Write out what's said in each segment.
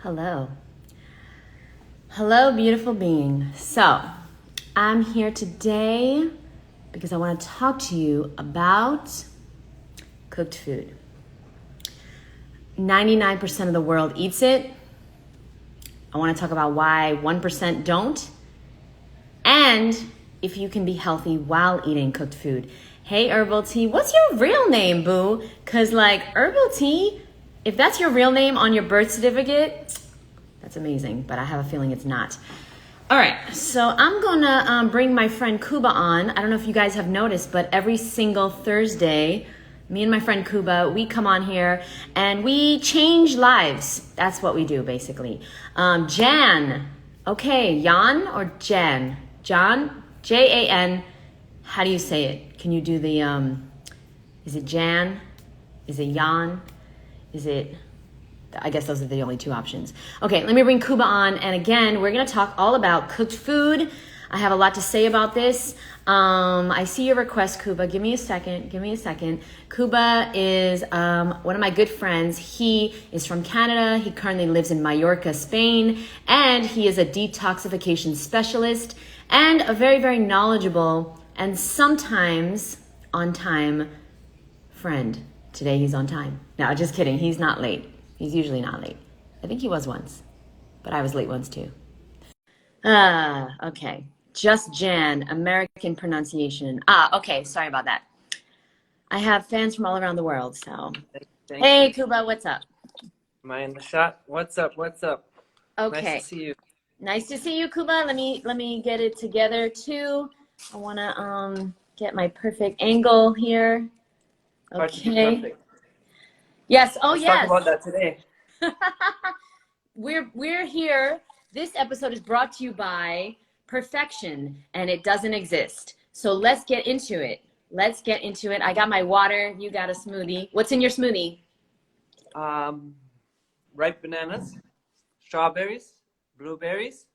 Hello. Hello, beautiful being. So, I'm here today because I want to talk to you about cooked food. 99% of the world eats it. I want to talk about why 1% don't. And if you can be healthy while eating cooked food. Hey, Herbal Tea, what's your real name, boo? Because, Herbal Tea, if that's your real name on your birth certificate, that's amazing, but I have a feeling it's not. All right, so I'm gonna bring my friend Kuba on. I don't know if you guys have noticed, but every single Thursday, me and my friend Kuba, we come on here and we change lives. That's what we do, basically. Jan, okay, Jan or Jan? John, Jan. How do you say it? Can you do the, is it Jan? Is it Jan? Is it... I guess those are the only two options. Okay, let me bring Kuba on. And again, we're going to talk all about cooked food. I have a lot to say about this. I see your request, Kuba. Give me a second. Kuba is one of my good friends. He is from Canada. He currently lives in Mallorca, Spain. And he is a detoxification specialist and a very, very knowledgeable and sometimes on time friend. Today he's on time. No, just kidding. He's not late. He's usually not late. I think he was once, but I was late once too. Okay. Just Jan, American pronunciation. Okay. Sorry about that. I have fans from all around the world, so. Hey, Kuba, what's up? Am I in the shot? What's up? Okay. Nice to see you. Nice to see you, Kuba. Let me get it together too. I want to get my perfect angle here. Okay. Yes. Oh, Let's yes. talk about that today. We're here. This episode is brought to you by perfection, and it doesn't exist. So let's get into it. I got my water. You got a smoothie. What's in your smoothie? Ripe bananas, strawberries, blueberries,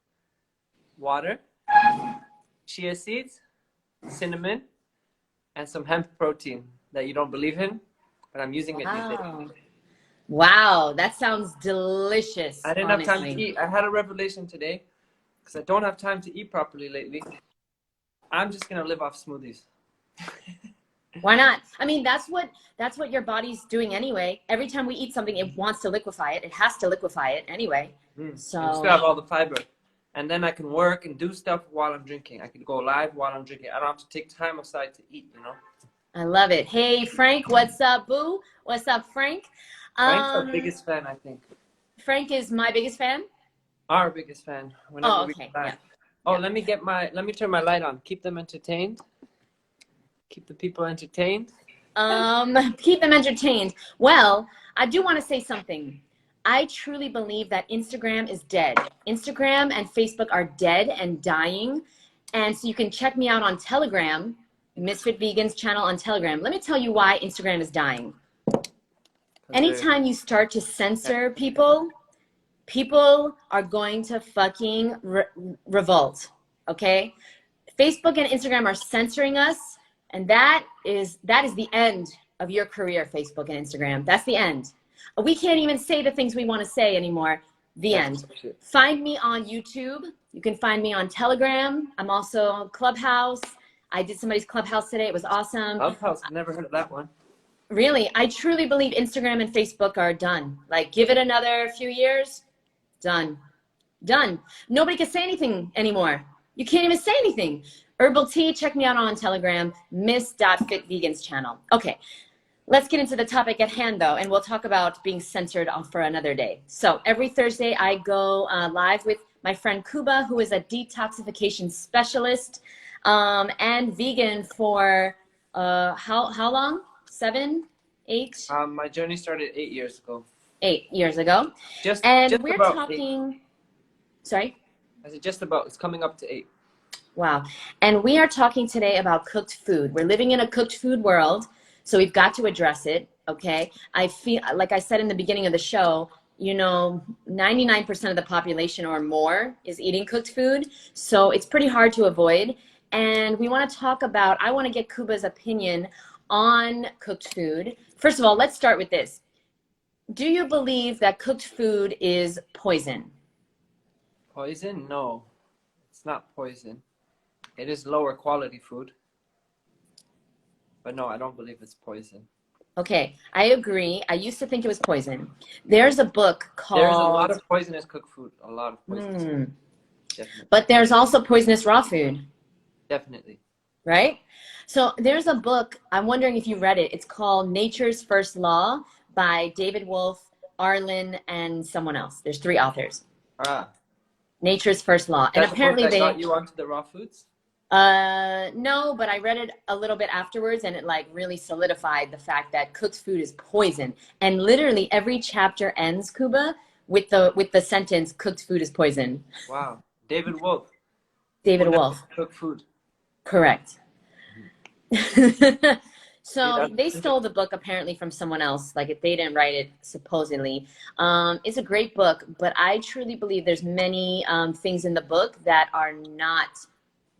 water, chia seeds, cinnamon, and some hemp protein that you don't believe in. But I'm using it these days. Wow, that sounds delicious. I didn't have time to eat. I had a revelation today because I don't have time to eat properly lately. I'm just gonna live off smoothies. Why not? I mean, that's what your body's doing anyway. Every time we eat something, it wants to liquefy it. It has to liquefy it anyway. So I still have all the fiber, and then I can work and do stuff while I'm drinking. I can go live while I'm drinking. I don't have to take time aside to eat. I love it. Hey, Frank, what's up, boo? What's up, Frank? Frank's our biggest fan, I think. Frank is my biggest fan? Our biggest fan. Oh, okay. Yeah. Oh, let me turn my light on. Keep them entertained. Keep the people entertained. Keep them entertained. Well, I do want to say something. I truly believe that Instagram is dead. Instagram and Facebook are dead and dying. And so you can check me out on Telegram. Ms.FitVegan's channel on Telegram. Let me tell you why Instagram is dying. Anytime you start to censor people are going to fucking revolt, okay? Facebook and Instagram are censoring us, and that is the end of your career, Facebook and Instagram. That's the end. We can't even say the things we want to say anymore. The end. Find me on YouTube. You can find me on Telegram. I'm also on Clubhouse. I did somebody's Clubhouse today. It was awesome. Clubhouse, never heard of that one. Really, I truly believe Instagram and Facebook are done. Give it another few years, done. Nobody can say anything anymore. You can't even say anything. Herbal Tea, check me out on Telegram, Ms.FitVegan's channel. Okay, let's get into the topic at hand, though, and we'll talk about being censored for another day. So every Thursday, I go live with my friend Kuba, who is a detoxification specialist. And vegan for how long? 7, 8? My journey started 8 years ago. 8 years ago. Just we're talking 8. Sorry? I said just about. It's coming up to 8. Wow. And we are talking today about cooked food. We're living in a cooked food world, so we've got to address it, okay? I feel, like I said in the beginning of the show, 99% of the population or more is eating cooked food, so it's pretty hard to avoid. And we want to talk about, I want to get Kuba's opinion on cooked food. First of all, let's start with this. Do you believe that cooked food is poison? Poison? No, it's not poison. It is lower quality food. But no, I don't believe it's poison. Okay, I agree. I used to think it was poison. There's a book There's a lot called, of poisonous cooked food. A lot of poisonous food. Definitely. but there's also poisonous raw food, Definitely. right? So there's a book, I'm wondering if you read it. It's called Nature's First Law by David Wolf, Arlen, and someone else. There's 3 authors. Ah. Nature's First Law. And That's the book apparently that they, got you onto the raw foods? no, but I read it a little bit afterwards and it like really solidified the fact that cooked food is poison. And literally every chapter ends, Kuba, with the sentence, cooked food is poison. Wow. David Wolf. David Who never Wolf. cooked food. Correct. So Yeah, they stole the book apparently from someone else. Like if they didn't write it, supposedly. It's a great book, but I truly believe there's many things in the book that are not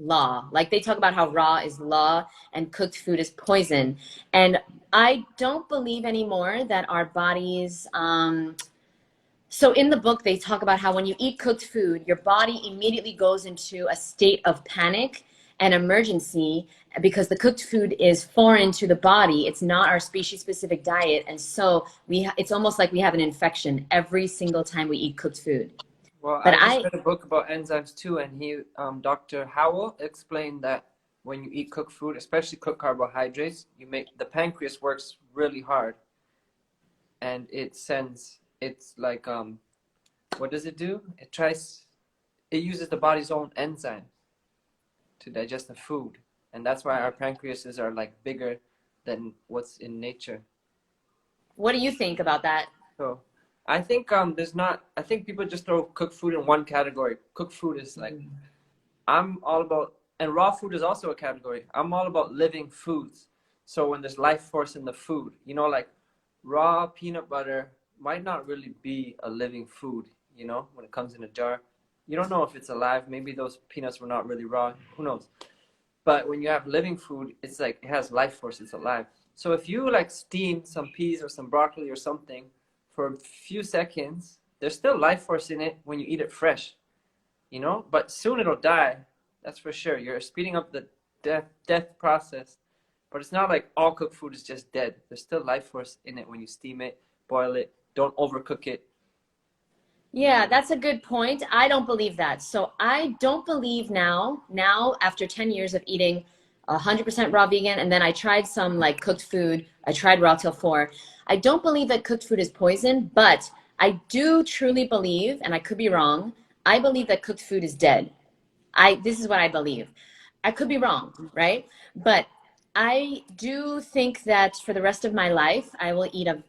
law. Like they talk about how raw is law and cooked food is poison. And I don't believe anymore that our bodies, so in the book, they talk about how when you eat cooked food, your body immediately goes into a state of panic and emergency because the cooked food is foreign to the body. It's not our species-specific diet. And so it's almost like we have an infection every single time we eat cooked food. Well, But I just read a book about enzymes too, and Dr. Howell explained that when you eat cooked food, especially cooked carbohydrates, the pancreas works really hard, and it's like what does it do? It uses the body's own enzyme to digest the food, and that's why our pancreases are like bigger than what's in nature. What do you think about that? So I think I think people just throw cooked food in one category. Cooked food is like I'm all about, and raw food is also a category. I'm all about living foods. So when there's life force in the food, like raw peanut butter might not really be a living food, when it comes in a jar. You don't know if it's alive. Maybe those peanuts were not really raw. Who knows? But when you have living food, it's like it has life force. It's alive. So if you like steam some peas or some broccoli or something for a few seconds, there's still life force in it when you eat it fresh, but soon it'll die. That's for sure. You're speeding up the death process, but it's not like all cooked food is just dead. There's still life force in it when you steam it, boil it. Don't overcook it. Yeah, that's a good point. I don't believe that. So I don't believe now after 10 years of eating 100% raw vegan, and then I tried some like cooked food. I tried raw till 4. I don't believe that cooked food is poison, but I do truly believe, and I could be wrong, I believe that cooked food is dead. This is what I believe. I could be wrong, right? But I do think that for the rest of my life, I will eat a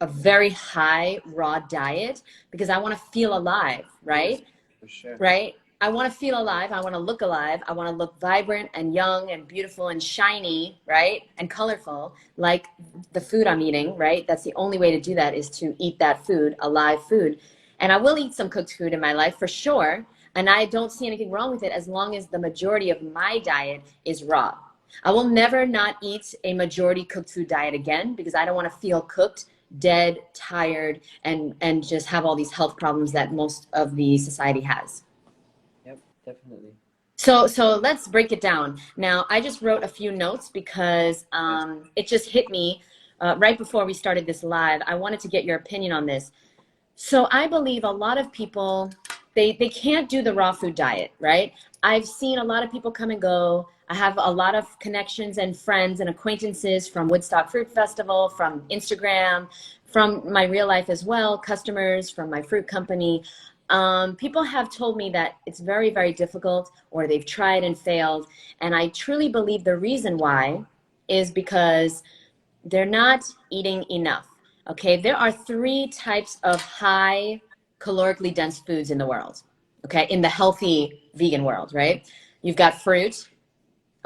very high raw diet because I want to feel alive, right? For sure. Right? I want to feel alive. I want to look alive. I want to look vibrant and young and beautiful and shiny, right? And colorful, like the food I'm eating, right? That's the only way to do that is to eat that food, alive food. And I will eat some cooked food in my life for sure. And I don't see anything wrong with it as long as the majority of my diet is raw. I will never not eat a majority cooked food diet again because I don't want to feel cooked, dead, tired, and just have all these health problems that most of the society has. Yep, definitely. So let's break it down. Now, I just wrote a few notes because it just hit me right before we started this live. I wanted to get your opinion on this. So I believe a lot of people, they can't do the raw food diet, right? I've seen a lot of people come and go. I have a lot of connections and friends and acquaintances from Woodstock Fruit Festival, from Instagram, from my real life as well, customers from my fruit company. People have told me that it's very, very difficult or they've tried and failed. And I truly believe the reason why is because they're not eating enough. Okay, there are 3 types of high calorically dense foods in the world. Okay, in the healthy vegan world, right? You've got fruit,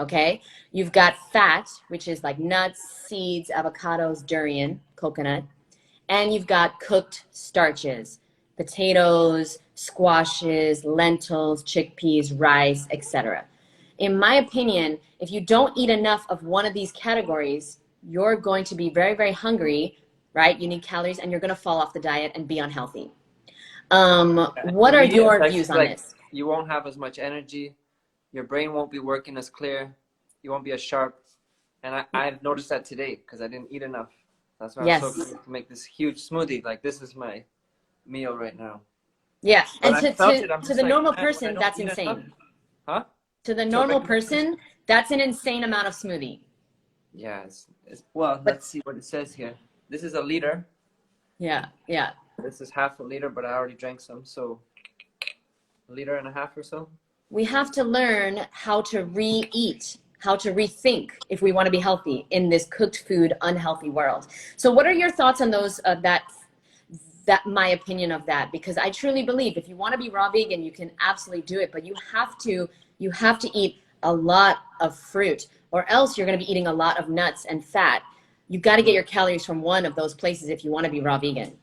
okay? You've got fat, which is like nuts, seeds, avocados, durian, coconut. And you've got cooked starches, potatoes, squashes, lentils, chickpeas, rice, etc. In my opinion, if you don't eat enough of one of these categories, you're going to be very, very hungry, right? You need calories and you're going to fall off the diet and be unhealthy. For What are me, it your affects views on like this? you won't have as much energy. Your brain won't be working as clear. You won't be as sharp. And I've noticed that today because I didn't eat enough. That's why I'm so Yes. excited to make this huge smoothie. Like this is my meal right now. Yeah. But And I felt it. I'm to just the like, normal man, when I person, don't that's eat enough, insane. huh? To the To a normal regular person. person, that's an insane amount of smoothie. Yeah. Well, But let's see what it says here. This is a liter. yeah, yeah. This is half a liter, but I already drank some, so a liter and a half or so. We have to learn how to re-eat, how to rethink if we want to be healthy in this cooked food, unhealthy world. So what are your thoughts on those, that my opinion of that? Because I truly believe if you want to be raw vegan, you can absolutely do it, but you have to eat a lot of fruit or else you're going to be eating a lot of nuts and fat. You got to get your calories from one of those places if you want to be raw vegan.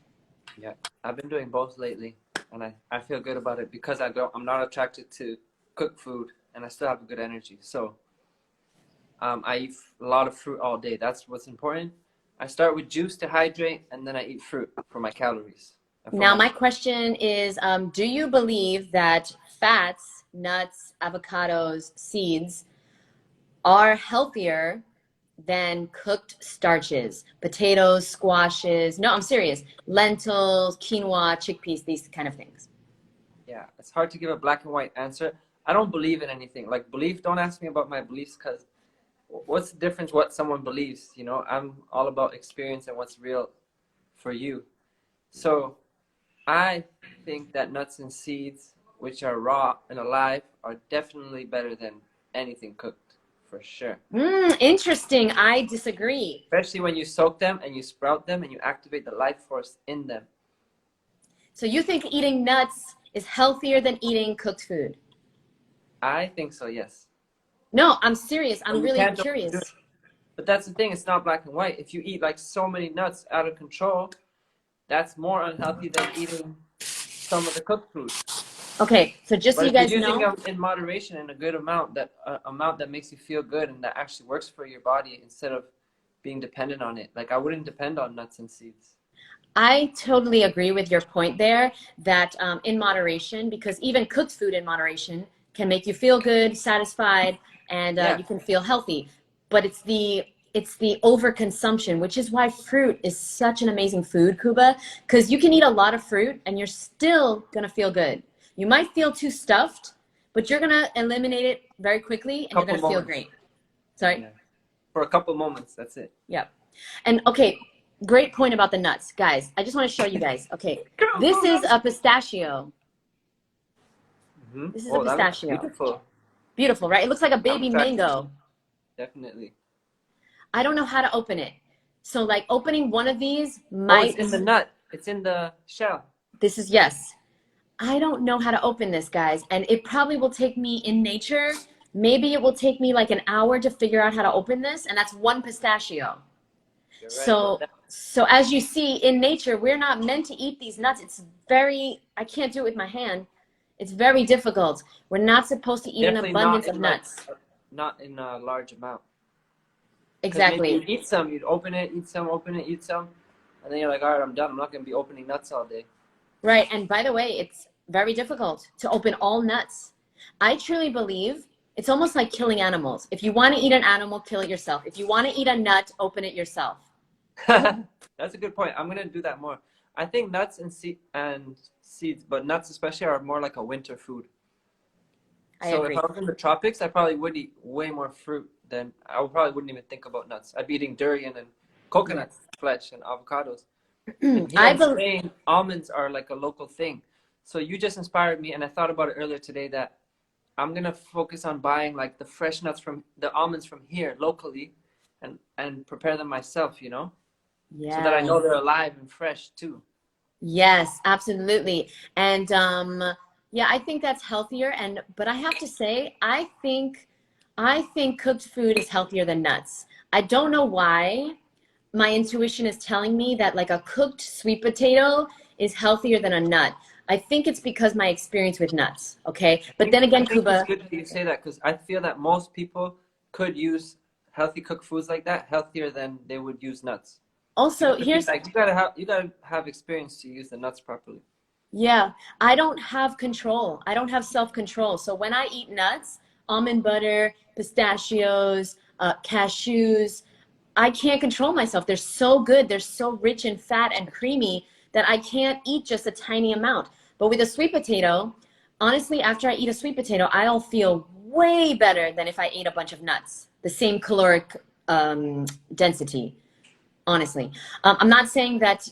Yeah, I've been doing both lately, and I feel good about it because I'm not attracted to cooked food, and I still have good energy. So I eat a lot of fruit all day. That's what's important. I start with juice to hydrate, and then I eat fruit for my calories. And for Now, my question is, do you believe that fats, nuts, avocados, seeds are healthier than cooked starches, potatoes, squashes? No, I'm serious. Lentils, quinoa, chickpeas, these kind of things. Yeah, it's hard to give a black and white answer. I don't believe in anything. Like belief, don't ask me about my beliefs because what's the difference what someone believes? You know, I'm all about experience and what's real for you. So I think that nuts and seeds, which are raw and alive, are definitely better than anything cooked, for sure. Interesting. I disagree. Especially when you soak them and you sprout them and you activate the life force in them. So you think eating nuts is healthier than eating cooked food? I think so, yes. No, I'm serious. But I'm you really can't overdo it. curious. But that's the thing, it's not black and white. If you eat like so many nuts out of control, that's more unhealthy than eating some of the cooked food. Okay, so just so But you if you're guys using know, them in moderation in a good amount, that amount that makes you feel good and that actually works for your body instead of being dependent on it. Like I wouldn't depend on nuts and seeds. I totally agree with your point there that in moderation, because even cooked food in moderation can make you feel good, satisfied, and Yeah, you can feel healthy. But it's the overconsumption, which is why fruit is such an amazing food, Kuba, because you can eat a lot of fruit and you're still gonna feel good. You might feel too stuffed, but you're gonna eliminate it very quickly and you're couple gonna feel moments. great. Sorry? Yeah, for a couple moments, that's it. Yep. And okay, great point about the nuts. Guys, I just want to show you guys. Okay, this is a pistachio. This is a Oh, that looks pistachio. beautiful. Beautiful, right? It looks like a I'm baby attracted to mango. it, definitely. I don't know how to open it. So like opening one of these Oh, it's might, in the nut. It's in the shell. this is yes. I don't know how to open this, guys. And it probably will take me in nature. Maybe it will take me like an hour to figure out how to open this. And that's one pistachio. You're right. So as you see in nature, we're not meant to eat these nuts. I can't do it with my hand. It's very difficult. We're not supposed to eat an Definitely not abundance of in like nuts. not in a large amount. Because maybe Exactly. you'd eat some, you'd open it, eat some, open it, eat some, and then you're like, all right, I'm done. I'm not gonna be opening nuts all day. Right. And by the way, it's very difficult to open all nuts. I truly believe it's almost like killing animals. If you want to eat an animal, kill it yourself. If you want to eat a nut, open it yourself. That's a good point. I'm gonna do that more. I think nuts and seeds, but nuts especially are more like a winter food. I So if agree. I was in the tropics, I probably would eat way more fruit than probably wouldn't even think about nuts. I'd be eating durian and coconut Yes. flesh and avocados. And here I in believe. Spain, almonds are like a local thing. So you just inspired me, and I thought about it earlier today that I'm gonna focus on buying like the fresh nuts from the almonds from here locally, and prepare them myself. You know, so that I know Yes. they're alive and fresh too. Yes, absolutely. And yeah, I think that's healthier. And but I have to say, I think cooked food is healthier than nuts. I don't know why. My intuition is telling me that like a cooked sweet potato is healthier than a nut. I think it's because my experience with nuts. Okay, but then I again, think it's Kuba. good that you say that because I feel that most people could use healthy cooked foods like that healthier than they would use nuts. Also, here's Like you gotta have experience to use the nuts properly. yeah, I don't have control. I don't have self-control. So when I eat nuts, almond butter, pistachios, cashews, I can't control myself. They're so good. They're so rich and fat and creamy that I can't eat just a tiny amount. But with a sweet potato, honestly, after I eat a sweet potato, I'll feel way better than if I ate a bunch of nuts. The same caloric density, honestly. I'm not saying that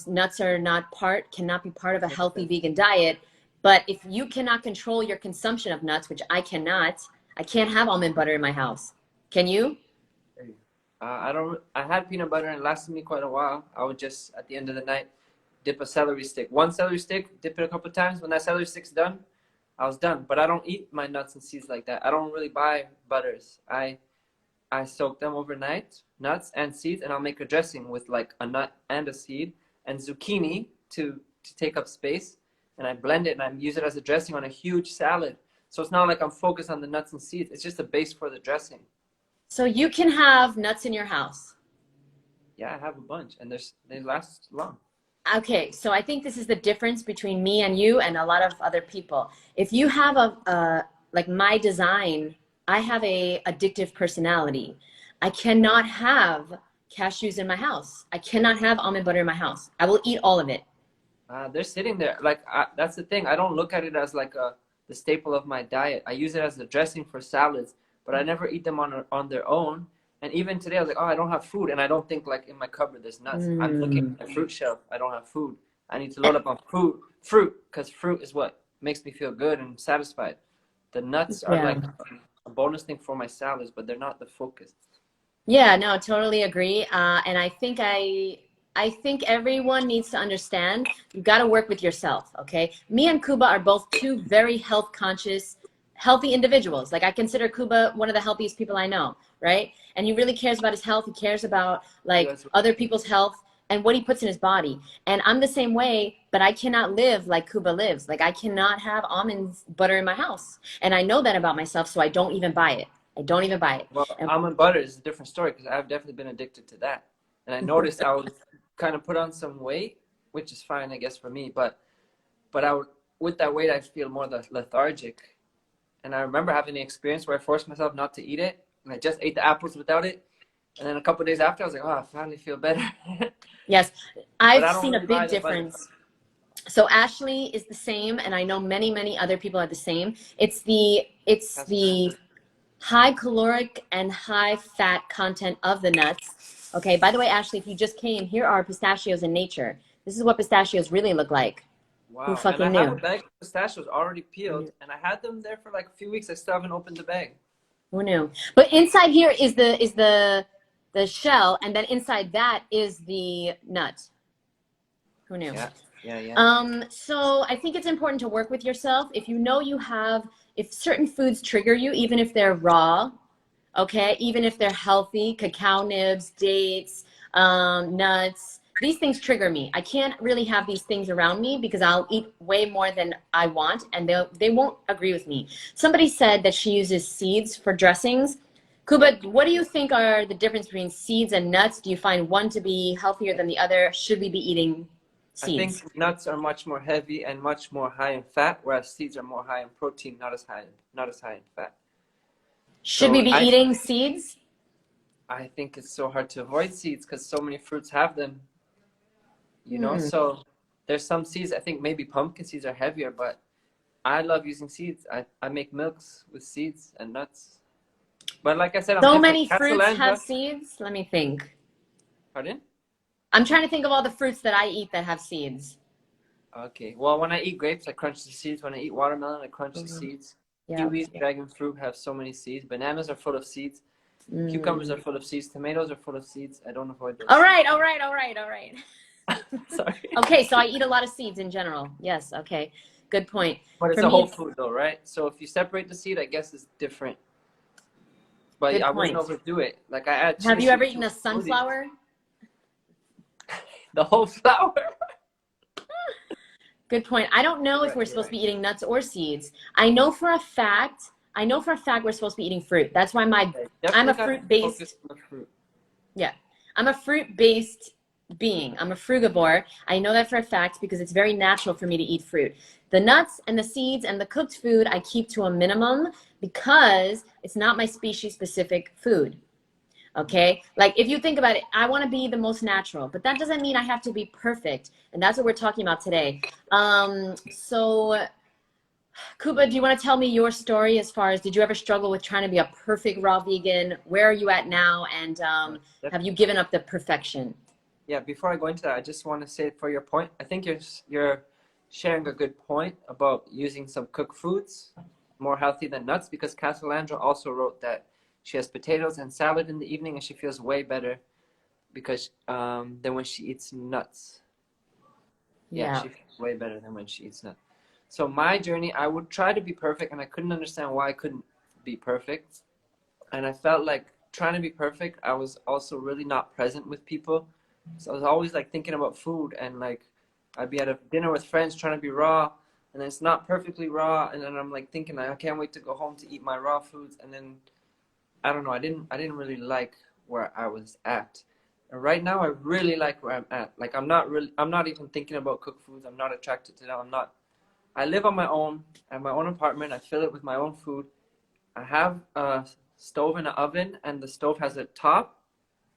nuts are not cannot be part of a healthy vegan diet, but if you cannot control your consumption of nuts, which I cannot, I can't have almond butter in my house. Can you? I don't. I had peanut butter and it lasted me quite a while. I would just at the end of the night dip a celery stick, one celery stick, dip it a couple times. When that celery stick's done, I was done. But I don't eat my nuts and seeds like that. I don't really buy butters. I soak them overnight, nuts and seeds, and I'll make a dressing with like a nut and a seed and zucchini to take up space. And I blend it and I use it as a dressing on a huge salad. So it's not like I'm focused on the nuts and seeds. It's just a base for the dressing. So you can have nuts in your house. Yeah, I have a bunch, and they last long. Okay, so I think this is the difference between me and you and a lot of other people. If you have like my design, I have a addictive personality. I cannot have cashews in my house. I cannot have almond butter in my house. I will eat all of it. They're sitting there. Like that's the thing. I don't look at it as like the staple of my diet. I use it as a dressing for salads, but I never eat them on their own. And even today, I was like, oh, I don't have food, and I don't think like in my cupboard there's nuts. I'm looking at the fruit shelf. I don't have food. I need to load up on fruit, because fruit is what makes me feel good and satisfied. The nuts are like a bonus thing for my salads, but they're not the focus. Yeah, no, totally agree. And I think everyone needs to understand you got to work with yourself. Okay, me and Kuba are both two very health conscious, healthy individuals. Like I consider Kuba one of the healthiest people I know, right? And he really cares about his health. He cares about like other people's health and what he puts in his body. And I'm the same way, but I cannot live like Kuba lives. Like I cannot have almond butter in my house. And I know that about myself, so I don't even buy it. I don't even buy it. Well, almond butter is a different story because I've definitely been addicted to that. And I noticed I would kind of put on some weight, which is fine, I guess, for me. But I would, with that weight, I feel more lethargic. And I remember having the experience where I forced myself not to eat it. And I just ate the apples without it. And then a couple of days after, I was like, oh, I finally feel better. Yes, I've seen a big difference. So Ashley is the same, and I know many, many other people are the same. It's the high caloric and high fat content of the nuts. Okay, by the way, Ashley, if you just came, here are pistachios in nature. This is what pistachios really look like. Wow. Who fucking and I knew? have a bag of pistachios already peeled, and I had them there for like a few weeks. I still haven't opened the bag. Who knew? But inside here is the shell, and then inside that is the nut. Who knew? Yeah. So I think it's important to work with yourself. If you know if certain foods trigger you, even if they're raw, okay, even if they're healthy, cacao nibs, dates, nuts, these things trigger me. I can't really have these things around me because I'll eat way more than I want, and they won't agree with me. Somebody said that she uses seeds for dressings. Kuba, what do you think are the difference between seeds and nuts? Do you find one to be healthier than the other? Should we be eating seeds? I think nuts are much more heavy and much more high in fat, whereas seeds are more high in protein, not as high in fat. Should we be eating seeds? I think it's so hard to avoid seeds because so many fruits have them. You know, so there's some seeds. I think maybe pumpkin seeds are heavier, but I love using seeds. I make milks with seeds and nuts. But like I said, so many fruits have seeds. Let me think. Pardon? I'm trying to think of all the fruits that I eat that have seeds. Okay. Well, when I eat grapes, I crunch the seeds. When I eat watermelon, I crunch the seeds. Kiwis, dragon fruit have so many seeds. Bananas are full of seeds. Cucumbers are full of seeds. Tomatoes are full of seeds. I don't avoid those. All right. Sorry. Okay, so I eat a lot of seeds in general. Yes, okay. Good point. But it's a whole food though, right? So if you separate the seed, I guess it's different. But I wouldn't overdo it. Like I add. Have you ever eaten a sunflower? The whole flower. Good point. I don't know if we're supposed to be eating nuts or seeds. I know for a fact we're supposed to be eating fruit. That's why I'm a fruit-based. Fruit. Yeah. I'm a fruit-based being. I'm a frugivore. I know that for a fact because it's very natural for me to eat fruit. The nuts and the seeds and the cooked food I keep to a minimum because it's not my species specific food. Okay, like if you think about it, I want to be the most natural, but that doesn't mean I have to be perfect, and that's what we're talking about today. So Kuba, do you want to tell me your story as far as, did you ever struggle with trying to be a perfect raw vegan? Where are you at now? And have you given up the perfection? Yeah, before I go into that, I just want to say for your point, I think you're sharing a good point about using some cooked foods more healthy than nuts, because Casalandra also wrote that she has potatoes and salad in the evening and she feels way better because than when she eats nuts. Yeah, Yeah. she feels way better than when she eats nuts. So my journey, I would try to be perfect and I couldn't understand why I couldn't be perfect. And I felt like trying to be perfect, I was also really not present with people. So I was always like thinking about food, and like I'd be at a dinner with friends trying to be raw, and then it's not perfectly raw, and then I'm like thinking like, I can't wait to go home to eat my raw foods, and then I don't know, I didn't really like where I was at. And right now I really like where I'm at. Like I'm not even thinking about cooked foods. I'm not attracted to them. I live on my own, at my own apartment. I fill it with my own food. I have a stove and an oven, and the stove has a top,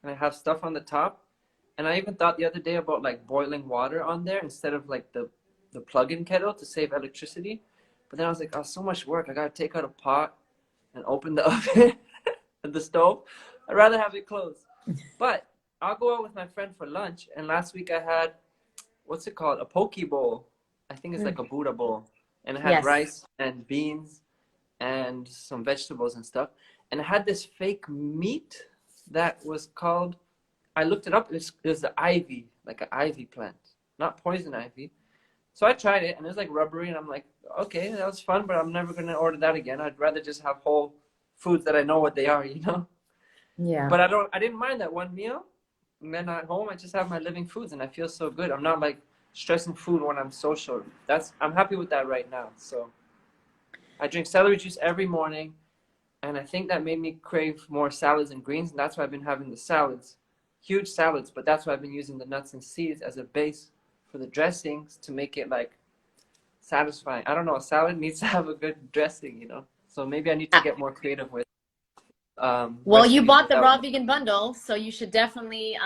and I have stuff on the top. And I even thought the other day about like boiling water on there instead of like the plug-in kettle to save electricity. But then I was like, oh, so much work. I gotta take out a pot and open the oven and the stove. I'd rather have it closed. But I'll go out with my friend for lunch, and last week I had, what's it called? A poke bowl. I think it's like a Buddha bowl. And it had Yes. rice and beans and some vegetables and stuff. And it had this fake meat that was called, I looked it up, it was the ivy, like an ivy plant, not poison ivy. So I tried it, and it was like rubbery, and I'm like, okay, that was fun, but I'm never going to order that again. I'd rather just have whole foods that I know what they are, you know? Yeah. But I didn't mind that one meal. And then at home, I just have my living foods, and I feel so good. I'm not like stressing food when I'm social. I'm happy with that right now. So I drink celery juice every morning, and I think that made me crave more salads and greens, and that's why I've been having the salads, huge salads. But that's why I've been using the nuts and seeds as a base for the dressings to make it like satisfying. I don't know, a salad needs to have a good dressing, you know. So maybe I need to get more creative with Well, you recipes bought the without. raw vegan bundle, so you should definitely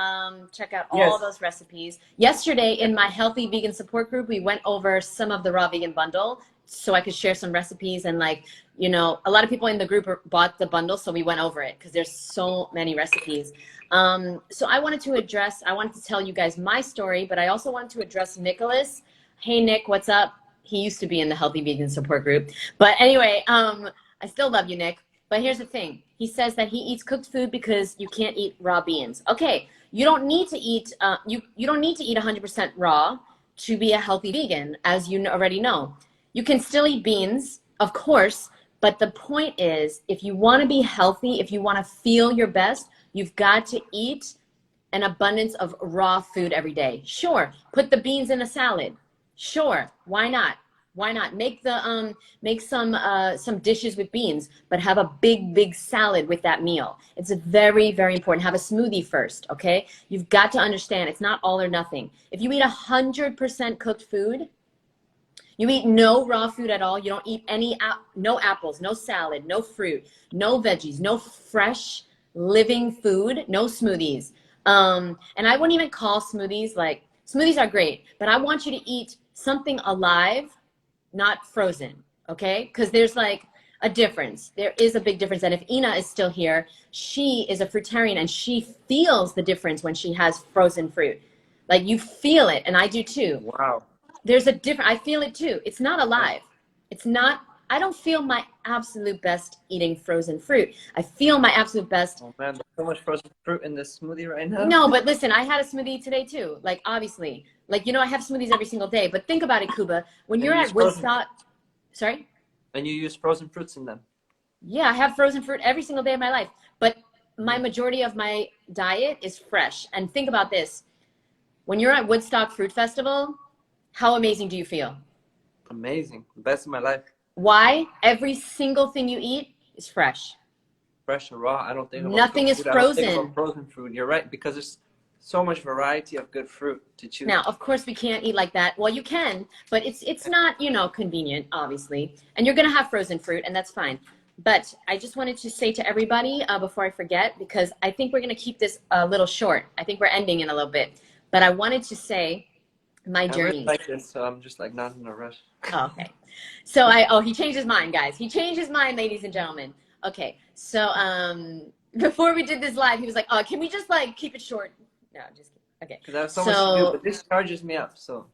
check out all Yes. those recipes. Yesterday in my healthy vegan support group, we went over some of the raw vegan bundle so I could share some recipes, and like, you know, a lot of people in the group bought the bundle, so we went over it because there's so many recipes. So I wanted to tell you guys my story, but I also wanted to address Nicholas. Hey, Nick, what's up? He used to be in the healthy vegan support group. But anyway, I still love you, Nick. But here's the thing. He says that he eats cooked food because you can't eat raw beans. Okay, you don't need to eat you don't need to eat 100% raw to be a healthy vegan, as you already know. You can still eat beans, of course, but the point is, if you want to be healthy, if you want to feel your best, you've got to eat an abundance of raw food every day. Sure, put the beans in a salad. Sure, why not? Why not make some dishes with beans, but have a big salad with that meal. It's a very important. Have a smoothie first, okay? You've got to understand it's not all or nothing. If you eat 100% cooked food, you eat no raw food at all. You don't eat no apples, no salad, no fruit, no veggies, no fresh living food, no smoothies. And I wouldn't even call smoothies like, smoothies are great, but I want you to eat something alive, not frozen, okay? Because there's like a difference. There is a big difference. And if Ina is still here, she is a fruitarian and she feels the difference when she has frozen fruit. Like you feel it, and I do too. Wow. There's a different, I feel it too. It's not alive. It's not, I don't feel my absolute best eating frozen fruit. I feel my absolute best. Oh man, there's so much frozen fruit in this smoothie right now. No, but listen, I had a smoothie today too. Like obviously, like, you know, I have smoothies every single day, but think about it, Kuba. When And you're you at use frozen, Woodstock, sorry? and you use frozen fruits in them. Yeah, I have frozen fruit every single day of my life, but my majority of my diet is fresh. And think about this. When you're at Woodstock Fruit Festival, how amazing do you feel? Amazing. The best of my life. Why? Every single thing you eat is fresh. Fresh and raw. I don't think about Nothing cooked is food. I don't think frozen. about frozen food. You're right, because there's so much variety of good fruit to choose. Now, of course, we can't eat like that. Well, you can, but it's not, you know, convenient, obviously. And you're going to have frozen fruit, and that's fine. But I just wanted to say to everybody before I forget, because I think we're going to keep this a little short. I think we're ending in a little bit. But I wanted to say my journey. I really like this, so I'm just like not in a rush. Oh, okay. So he changed his mind, guys. He changed his mind, ladies and gentlemen. Okay. So before we did this live, he was like, "Oh, can we just like keep it short?" No, just kidding. Okay. Because I have so much to do, but this charges me up. So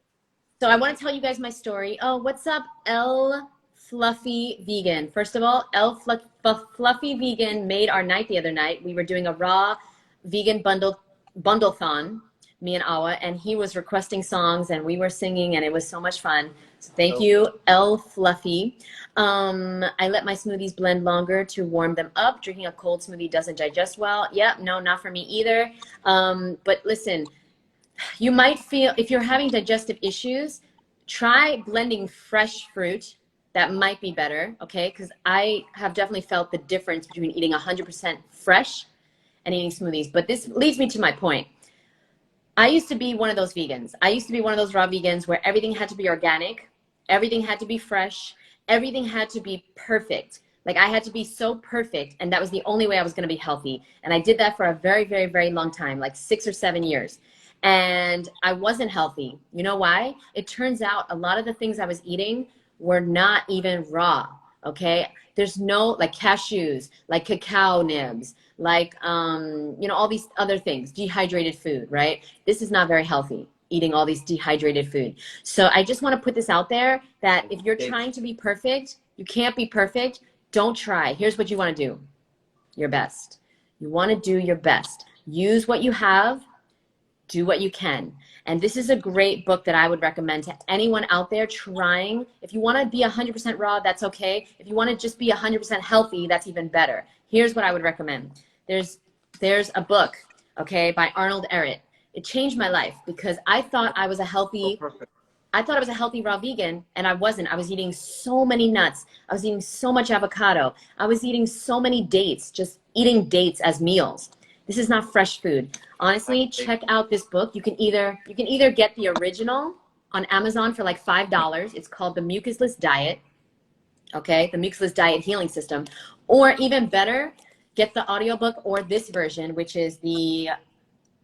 I want to tell you guys my story. Oh, what's up, L Fluffy Vegan? First of all, Fluffy Vegan made our night the other night. We were doing a raw vegan bundle-thon, me and Awa, and he was requesting songs and we were singing and it was so much fun. So thank you, L Fluffy. I let my smoothies blend longer to warm them up. Drinking a cold smoothie doesn't digest well. Yep, no, not for me either. But listen, you might feel, if you're having digestive issues, try blending fresh fruit. That might be better, okay? Because I have definitely felt the difference between eating 100% fresh and eating smoothies. But this leads me to my point. I used to be one of those vegans. I used to be one of those raw vegans where everything had to be organic, everything had to be fresh, everything had to be perfect. Like I had to be so perfect, and that was the only way I was going to be healthy. And I did that for a very, very, very long time, like 6 or 7 years. And I wasn't healthy. You know why? It turns out a lot of the things I was eating were not even raw, okay? There's no, like cashews, like cacao nibs, like, you know, all these other things, dehydrated food, right? This is not very healthy, eating all these dehydrated food. So I just want to put this out there that if you're trying to be perfect, you can't be perfect, don't try. Here's what you want to do, your best. You want to do your best. Use what you have, do what you can. And this is a great book that I would recommend to anyone out there trying. If you want to be 100% raw, that's okay. If you want to just be 100% healthy, that's even better. Here's what I would recommend. There's a book, okay, by Arnold Ehret. It changed my life because I thought I was a healthy, raw vegan, and I wasn't. I was eating so many nuts. I was eating so much avocado. I was eating so many dates, just eating dates as meals. This is not fresh food. Honestly, check out this book. You can either get the original on Amazon for like $5. It's called The Mucusless Diet. Okay, The Mucusless Diet Healing System. Or even better, get the audiobook or this version, which is the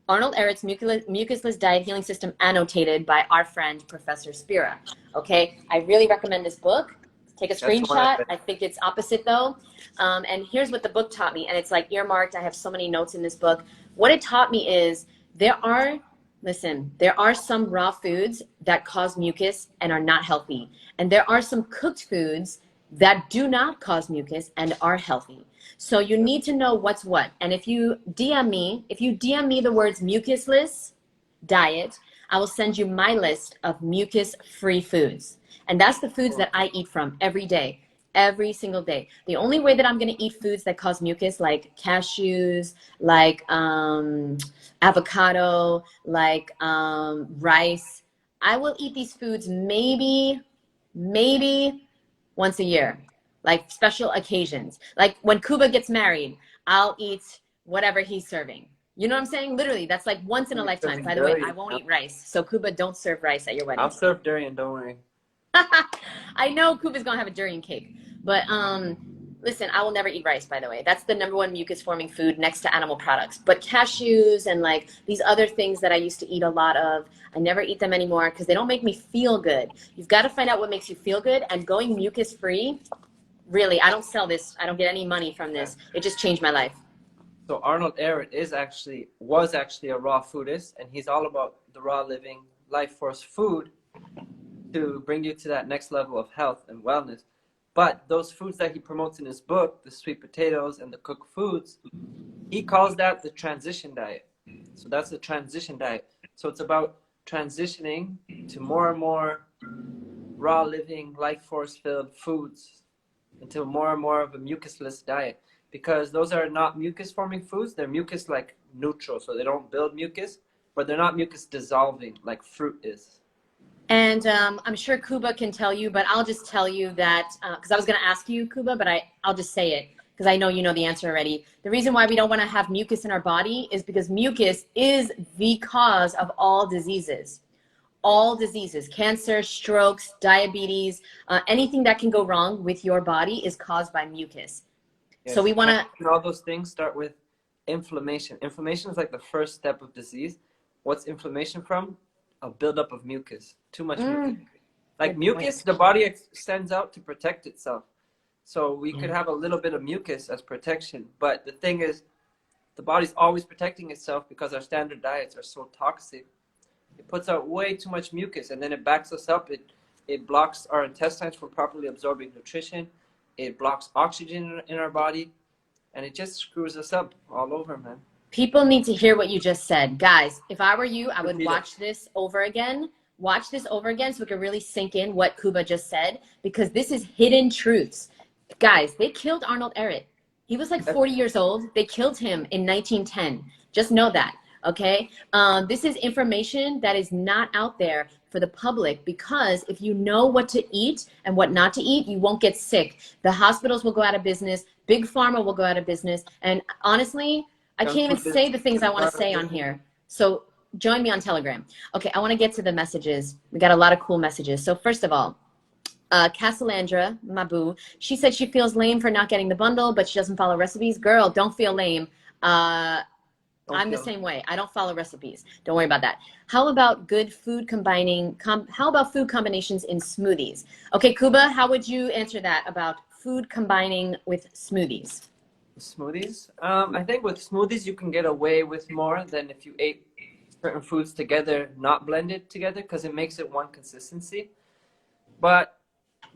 Arnold Ehret's Mucusless Diet Healing System annotated by our friend, Professor Spira. Okay, I really recommend this book. Take a screenshot. I think it's opposite though. And here's what the book taught me. And it's like earmarked. I have so many notes in this book. What it taught me is there are some raw foods that cause mucus and are not healthy. And there are some cooked foods that do not cause mucus and are healthy. So you need to know what's what. And if you DM me the words mucusless diet, I will send you my list of mucus-free foods. And that's the foods that I eat from every day, every single day. The only way that I'm going to eat foods that cause mucus, like cashews, like avocado, like rice, I will eat these foods maybe once a year, like special occasions. Like when Kuba gets married, I'll eat whatever he's serving. You know what I'm saying? Literally, that's like once in a lifetime. By the way, I won't eat rice. So Kuba, don't serve rice at your wedding. I'll serve durian, don't worry. I know Kuba's gonna have a durian cake, but listen, I will never eat rice, by the way. That's the #1 mucus forming food next to animal products. But cashews and like these other things that I used to eat a lot of, I never eat them anymore because they don't make me feel good. You've got to find out what makes you feel good, and going mucus free, really, I don't sell this. I don't get any money from this. It just changed my life. So Arnold Ehret was actually a raw foodist, and he's all about the raw living, life force food to bring you to that next level of health and wellness. But those foods that he promotes in his book, the sweet potatoes and the cooked foods, he calls that the transition diet. So that's the transition diet. So it's about transitioning to more and more raw living, life force filled foods into more and more of a mucusless diet. Because those are not mucus forming foods, they're mucus like neutral. So they don't build mucus, but they're not mucus dissolving like fruit is. And I'm sure Kuba can tell you, but I'll just tell you that, because I was going to ask you, Kuba, but I'll just say it. because I know you know the answer already. The reason why we don't want to have mucus in our body is because mucus is the cause of all diseases. All diseases, cancer, strokes, diabetes, anything that can go wrong with your body is caused by mucus. Yeah, So we want to. All those things start with inflammation. Inflammation is like the first step of disease. What's inflammation from? A buildup of mucus. Too much mucus. Like mucus, the body sends out to protect itself. So we could have a little bit of mucus as protection. But the thing is, the body's always protecting itself because our standard diets are so toxic. It puts out way too much mucus, and then it backs us up. It blocks our intestines from properly absorbing nutrition. It blocks oxygen in our body, and it just screws us up all over, man. People need to hear what you just said. Guys, if I were you, I would watch this over again. Watch this over again so it can really sink in what Kuba just said, because this is hidden truths. Guys, they killed Arnold Ehret. He was like 40 years old. They killed him in 1910. Just know that. Okay, this is information that is not out there for the public, because if you know what to eat and what not to eat, you won't get sick. The hospitals will go out of business. Big Pharma will go out of business. And honestly, I can't even say the things I want to say on here. So join me on Telegram. Okay, I want to get to the messages. We got a lot of cool messages. So first of all, Casalandra, my boo, she said she feels lame for not getting the bundle, but she doesn't follow recipes. Girl, don't feel lame. I'm the same way. I don't follow recipes. Don't worry about that. How about good food combining? How about food combinations in smoothies? Okay, Kuba, how would you answer that about food combining with smoothies? Smoothies? I think with smoothies you can get away with more than if you ate certain foods together, not blended together, because it makes it one consistency. But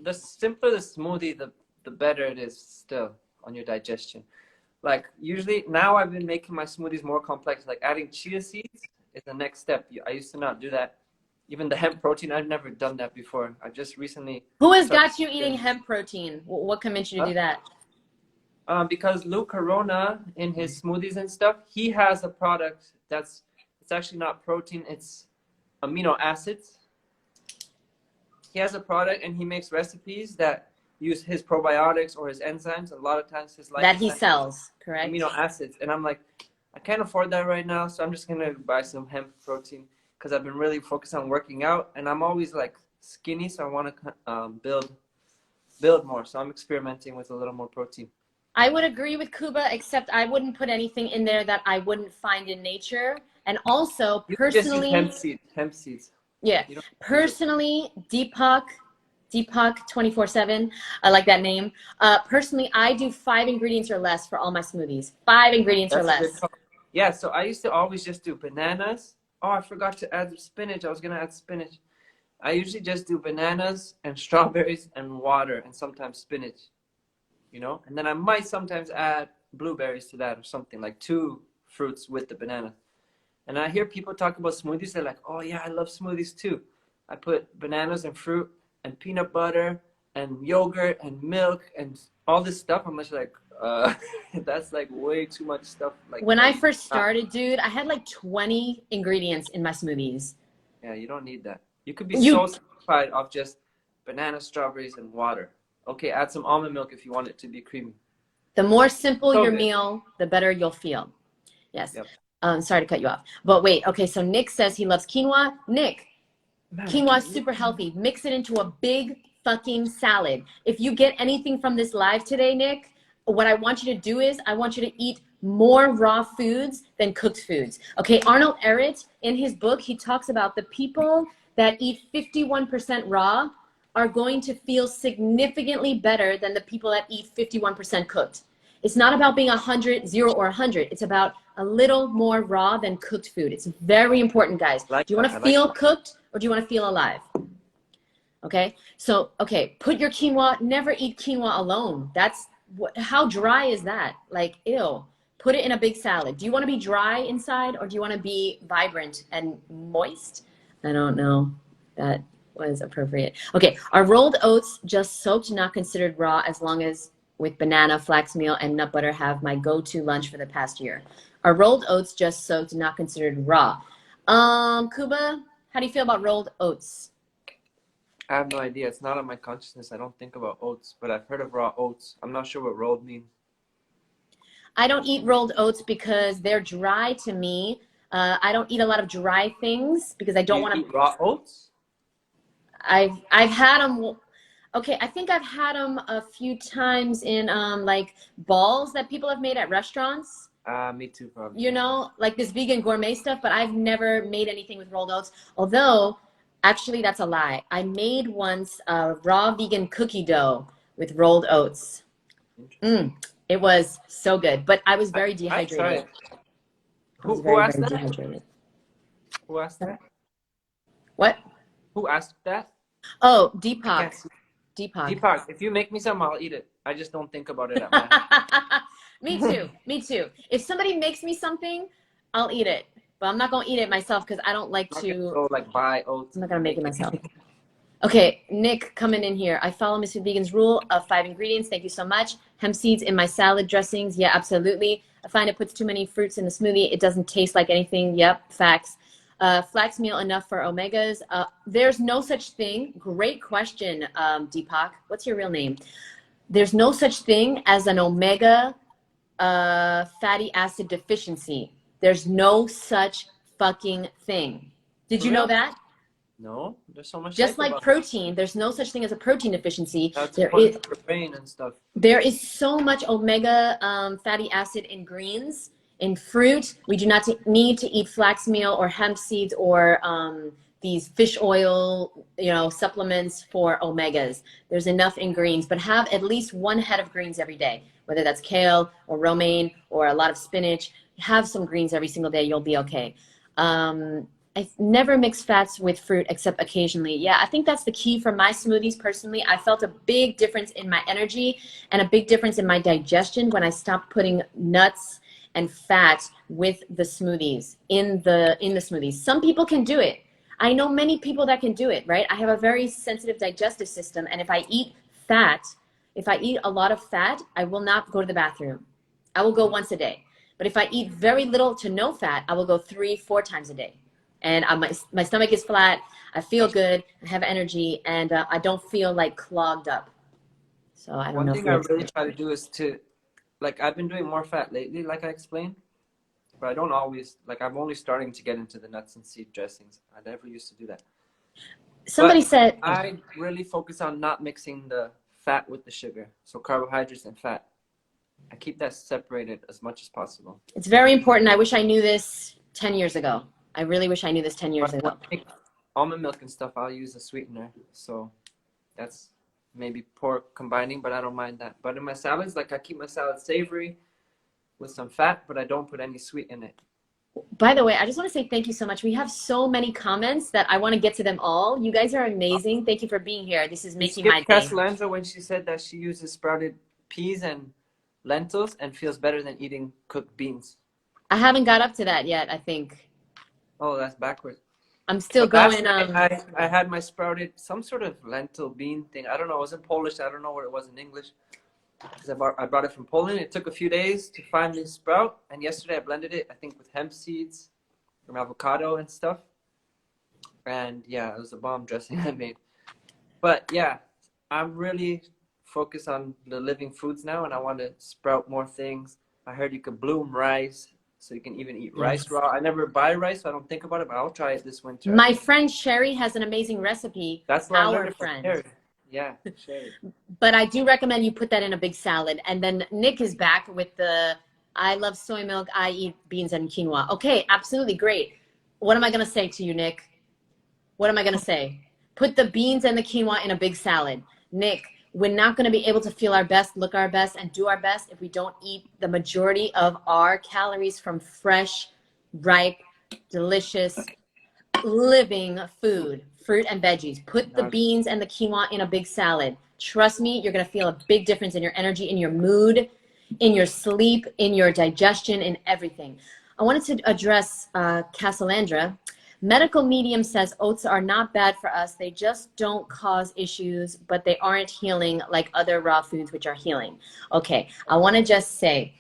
the simpler the smoothie, the better it is still on your digestion. Like usually now I've been making my smoothies more complex, like adding chia seeds is the next step. I used to not do that. Even the hemp protein, I've never done that before. I just recently. Who has got you eating hemp protein? What convinced you to do that? Because Lou Corona in his smoothies and stuff, he has a product it's actually not protein, it's amino acids. He has a product and he makes recipes that use his probiotics or his enzymes. A lot of times his that he sells, correct? Amino acids. And I'm like, I can't afford that right now, so I'm just gonna buy some hemp protein because I've been really focused on working out, and I'm always like skinny, so I want to build more. So I'm experimenting with a little more protein. I would agree with Kuba, except I wouldn't put anything in there that I wouldn't find in nature. And also, personally, just use hemp seeds. Yeah, personally, Deepak 24/7. I like that name. Personally, I do 5 ingredients or less for all my smoothies. 5 ingredients or less. Yeah, so I used to always just do bananas. Oh, I forgot to add spinach. I was gonna add spinach. I usually just do bananas and strawberries and water and sometimes spinach. You know, and then I might sometimes add blueberries to that or something, like 2 fruits with the banana. And I hear people talk about smoothies. They're like, oh yeah, I love smoothies too. I put bananas and fruit and peanut butter and yogurt and milk and all this stuff. I'm just like, that's like way too much stuff. Like when I first started, dude, I had like 20 ingredients in my smoothies. Yeah, you don't need that. You could be so satisfied off just banana, strawberries, and water. Okay, add some almond milk if you want it to be creamy. The more simple your meal, the better you'll feel. Yes. Yep. Sorry to cut you off. But wait, okay, so Nick says he loves quinoa. Nick, quinoa is super healthy. Mix it into a big fucking salad. If you get anything from this live today, Nick, what I want you to do is I want you to eat more raw foods than cooked foods. Okay, Arnold Ehret, in his book, he talks about the people that eat 51% raw are going to feel significantly better than the people that eat 51% cooked. It's not about being 100, 0, or 100. It's about a little more raw than cooked food. It's very important, guys. Do you want to feel cooked or do you want to feel alive? Okay, so, okay, put your quinoa, never eat quinoa alone. That's, how dry is that? Like, ew. Put it in a big salad. Do you want to be dry inside or do you want to be vibrant and moist? I don't know. That was appropriate. Okay, are rolled oats just soaked, not considered raw, as long as with banana, flax meal, and nut butter have my go-to lunch for the past year? Are rolled oats just soaked, not considered raw? Kuba, how do you feel about rolled oats? I have no idea. It's not on my consciousness. I don't think about oats, but I've heard of raw oats. I'm not sure what rolled means. I don't eat rolled oats because they're dry to me. I don't eat a lot of dry things because I Do don't you want eat to. raw oats? I've had them. Okay, I think I've had them a few times in like balls that people have made at restaurants. Me too, probably. You know, like this vegan gourmet stuff, but I've never made anything with rolled oats. Although, actually, that's a lie. I made once a raw vegan cookie dough with rolled oats. Interesting. It was so good, but I was very I dehydrated. tried. I was Who very, asked very that? dehydrated. Who asked that? What? Who asked that? Oh, I Deepak. can't see. Deepak. Deepak, if you make me some, I'll eat it. I just don't think about it at my house. Me too. Me too. If somebody makes me something, I'll eat it. But I'm not going to eat it myself because I don't like I'm not gonna to. go like buy oats I'm not and going then to make it make myself. it. Okay, Nick coming in here. I follow Ms.FitVegan's rule of 5 ingredients. Thank you so much. Hemp seeds in my salad dressings. Yeah, absolutely. I find it puts too many fruits in the smoothie. It doesn't taste like anything. Yep, facts. Flax meal enough for omegas. There's no such thing. Great question, Deepak. What's your real name? There's no such thing as an omega fatty acid deficiency. There's no such fucking thing. Did For you know real? that? No, there's so much Just hype like about it. protein, there's no such thing as a protein deficiency. That's There important is for the brain and stuff. there is so much omega fatty acid in greens, in fruit. We do not need to eat flax meal or hemp seeds or these fish oil, supplements for omegas. There's enough in greens, but have at least one head of greens every day, whether that's kale or romaine or a lot of spinach. Have some greens every single day. You'll be okay. I never mix fats with fruit except occasionally. Yeah, I think that's the key for my smoothies personally. I felt a big difference in my energy and a big difference in my digestion when I stopped putting nuts and fat with the smoothies in the smoothies. Some people can do it. I know many people that can do it, right? I have a very sensitive digestive system, and if I eat fat, if I eat a lot of fat, I will not go to the bathroom. I will go once a day. But if I eat very little to no fat, I will go 3-4 times a day. And my stomach is flat. I feel good. I have energy, and I don't feel like clogged up. So I don't One know if thing I you. really try to do is to, like, I've been doing more fat lately, like I explained, but I don't always, like, I'm only starting to get into the nuts and seed dressings. I never used to do that. Somebody But said. I really focus on not mixing the fat with the sugar, so carbohydrates and fat. I keep that separated as much as possible. It's very important. I wish I knew this 10 years ago. I really wish I knew this 10 years But when ago. I make almond milk and stuff, I'll use a sweetener. So that's maybe poor combining, but I don't mind that. But in my salads, like I keep my salad savory with some fat, but I don't put any sweet in it. By the way, I just want to say thank you so much. We have so many comments that I want to get to them all. You guys are amazing. Thank you for being here. This is You making my skipped day. Castellanza when she said that she uses sprouted peas and lentils and feels better than eating cooked beans. I haven't got up to that yet, I think. Oh, that's backwards. I'm still But last going. night I had my sprouted, some sort of lentil bean thing. I don't know. It was in Polish. I don't know what it was in English. Because I brought it from Poland. It took a few days to finally sprout. And yesterday I blended it, I think, with hemp seeds from avocado and stuff. And yeah, it was a bomb dressing I made. But yeah, I'm really focused on the living foods now, and I want to sprout more things. I heard you could bloom rice, so you can even eat rice raw. I never buy rice, so I don't think about it, but I'll try it this winter. My friend Sherry has an amazing recipe. That's where I learned Our it from friend. Sherry. Yeah, Sherry. But I do recommend you put that in a big salad. And then Nick is back with the I love soy milk, I eat beans and quinoa. Okay, absolutely great. What am I going to say to you, Nick? What am I going to say? Put the beans and the quinoa in a big salad. Nick, we're not going to be able to feel our best, look our best, and do our best if we don't eat the majority of our calories from fresh, ripe, delicious, living food, fruit and veggies. Put the beans and the quinoa in a big salad. Trust me, you're going to feel a big difference in your energy, in your mood, in your sleep, in your digestion, in everything. I wanted to address Casalandra. Medical medium says oats are not bad for us. They just don't cause issues, but they aren't healing like other raw foods, which are healing. Okay, I want to just say.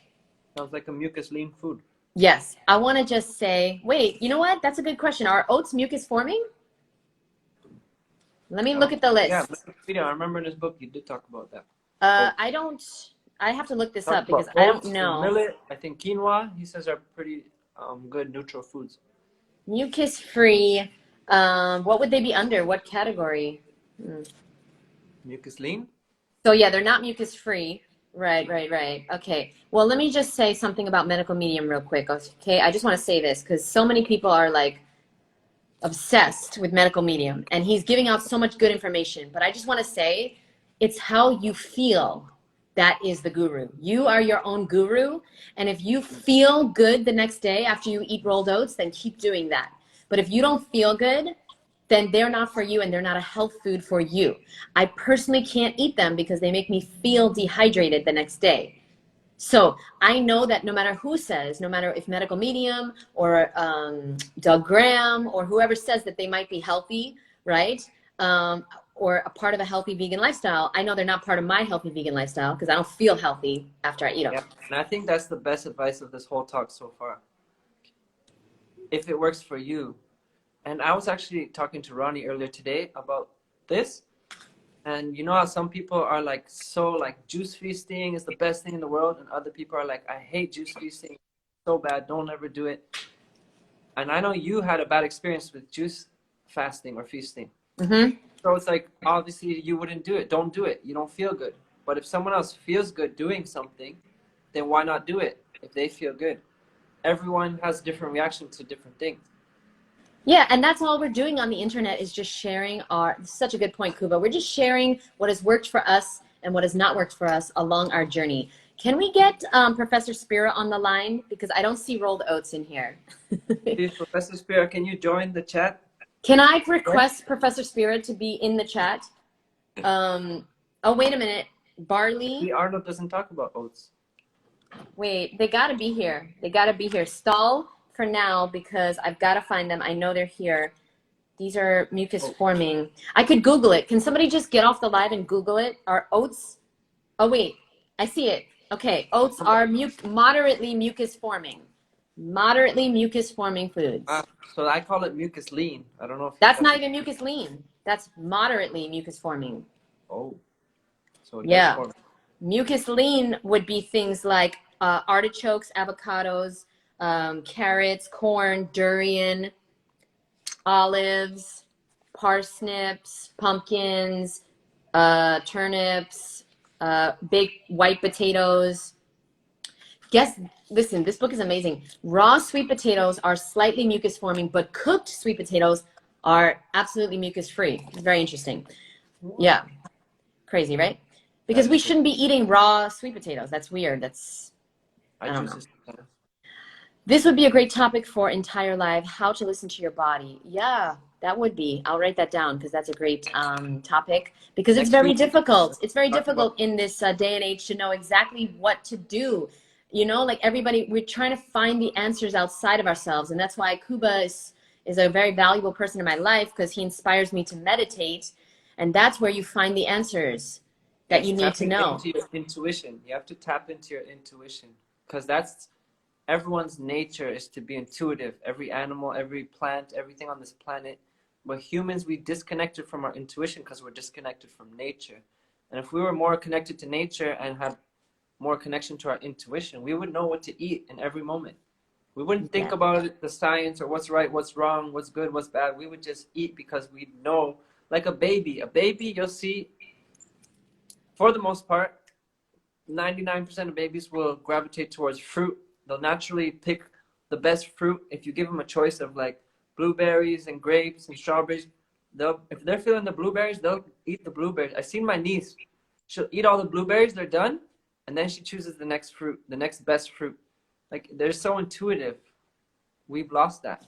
Sounds like a mucus lean food. Yes, I want to just say, wait, you know what? That's a good question. Are oats mucus forming? Let me look at the list. Yeah, I remember in this book you did talk about that. I don't I have to look this Talk up because about I don't oats and know. millet. I think quinoa, he says, are pretty good neutral foods. Mucus free. What would they be under? What category? Hmm. Mucus lean. So yeah, they're not mucus free. Right, right, right. Okay. Well, let me just say something about medical medium real quick. Okay. I just want to say this because so many people are like obsessed with medical medium and he's giving out so much good information. But I just want to say it's how you feel that is the guru. You are your own guru. And if you feel good the next day after you eat rolled oats, then keep doing that. But if you don't feel good, then they're not for you and they're not a health food for you. I personally can't eat them because they make me feel dehydrated the next day. So I know that no matter who says, no matter if medical medium or Doug Graham or whoever says that they might be healthy, right? Or a part of a healthy vegan lifestyle, I know they're not part of my healthy vegan lifestyle because I don't feel healthy after I eat them. Yeah, and I think that's the best advice of this whole talk so far. If it works for you. And I was actually talking to Ronnie earlier today about this. And you know how some people are like so like juice feasting is the best thing in the world, and other people are like, I hate juice feasting, so bad, don't ever do it. And I know you had a bad experience with juice fasting or feasting. Mm-hmm. So it's like obviously you wouldn't do it. Don't do it. You don't feel good. But if someone else feels good doing something, then why not do it if they feel good? Everyone has different reactions to different things. Yeah, and that's all we're doing on the internet is just sharing our, such a good point, Kuba. We're just sharing what has worked for us and what has not worked for us along our journey. Can we get Professor Spira on the line? Because I don't see rolled oats in here. Please, Professor Spear, can you join the chat? Can I request Professor Spira to be in the chat? Oh, wait a minute. Barley. Arnold doesn't talk about oats. Wait, they got to be here. They got to be here. Stall for now because I've got to find them. I know they're here. These are mucus forming. I could Google it. Can somebody just get off the live and Google it? Are oats? Oh, wait. I see it. Okay. Oats are moderately mucus forming. Moderately mucus forming foods. So I call it mucus lean. I don't know if That's not even mucus lean. That's moderately mucus forming. Oh, so it Yeah. does form. Mucus lean would be things like artichokes, avocados, carrots, corn, durian, olives, parsnips, pumpkins, turnips, baked white potatoes. Listen, this book is amazing. Raw sweet potatoes are slightly mucus forming, but cooked sweet potatoes are absolutely mucus free. It's very interesting. Yeah. Crazy, right? Because we shouldn't be eating raw sweet potatoes. That's weird. I don't know. This would be a great topic for entire life, how to listen to your body. Yeah, that would be. I'll write that down because that's a great topic because it's very difficult. It's very difficult in this day and age to know exactly what to do. You know, like everybody, we're trying to find the answers outside of ourselves. And that's why Kuba is a very valuable person in my life because he inspires me to meditate. And that's where you find the answers that you need to know. Into your intuition. You have to tap into your intuition because that's everyone's nature is to be intuitive. Every animal, every plant, everything on this planet. But humans, we disconnected from our intuition because we're disconnected from nature. And if we were more connected to nature and had more connection to our intuition, we would know what to eat in every moment. We wouldn't think about it, the science or what's right, what's wrong, what's good, what's bad. We would just eat because we know, like a baby. A baby, you'll see, for the most part, 99% of babies will gravitate towards fruit. They'll naturally pick the best fruit. If you give them a choice of like blueberries and grapes and strawberries, if they're feeling the blueberries, they'll eat the blueberries. I've seen my niece. She'll eat all the blueberries, they're done, and then she chooses the next fruit, the next best fruit. Like, they're so intuitive. We've lost that.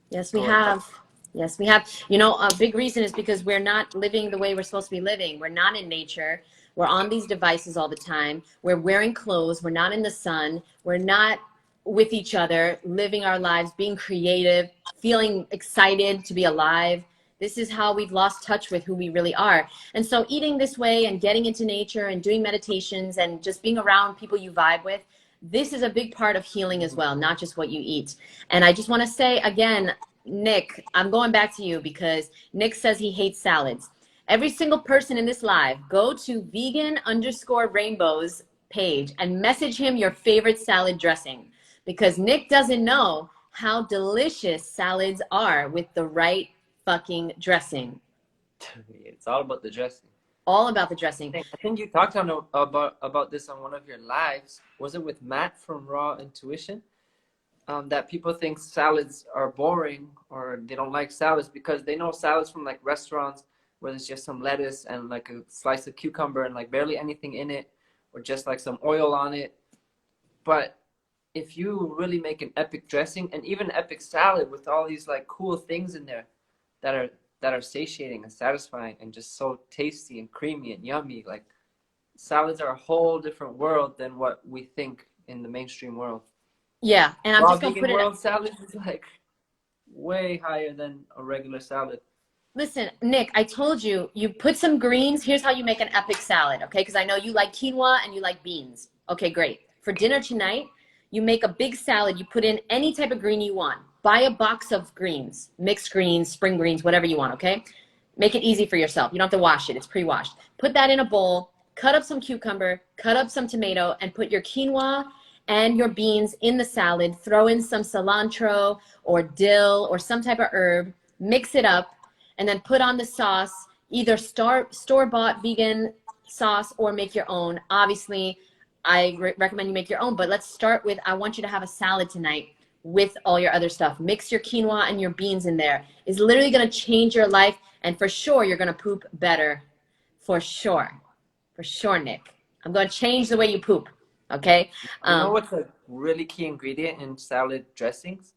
Yes, we have. Yes, we have. You know, a big reason is because we're not living the way we're supposed to be living. We're not in nature. We're on these devices all the time. We're wearing clothes. We're not in the sun. We're not with each other, living our lives, being creative, feeling excited to be alive. This is how we've lost touch with who we really are. And so eating this way and getting into nature and doing meditations and just being around people you vibe with, this is a big part of healing as well, not just what you eat. And I just want to say again, Nick, I'm going back to you because Nick says he hates salads. Every single person in this live, go to vegan_rainbows page and message him your favorite salad dressing, because Nick doesn't know how delicious salads are with the right fucking dressing. It's all about the dressing. All about the dressing. I think you talked about this on one of your lives. Was it with Matt from Raw Intuition? That people think salads are boring or they don't like salads because they know salads from like restaurants where there's just some lettuce and like a slice of cucumber and like barely anything in it, or just like some oil on it. But if you really make an epic dressing and even epic salad with all these like cool things in there that are satiating and satisfying and just so tasty and creamy and yummy, like salads are a whole different world than what we think in the mainstream world. Yeah, and I'm Raw just gonna vegan put it. world salad is like way higher than a regular salad. Listen, Nick, I told you, you put some greens. Here's how you make an epic salad, okay? Because I know you like quinoa and you like beans. Okay, great. For dinner tonight, you make a big salad. You put in any type of green you want. Buy a box of greens, mixed greens, spring greens, whatever you want, okay? Make it easy for yourself. You don't have to wash it. It's pre-washed. Put that in a bowl. Cut up some cucumber, cut up some tomato, and put your quinoa and your beans in the salad. Throw in some cilantro or dill or some type of herb. Mix it up, and then put on the sauce, either store-bought vegan sauce or make your own. Obviously, I recommend you make your own, but let's start with, I want you to have a salad tonight with all your other stuff. Mix your quinoa and your beans in there. It's literally gonna change your life, and for sure, you're gonna poop better. For sure. For sure, Nick. I'm gonna change the way you poop, okay? You know what's a really key ingredient in salad dressings?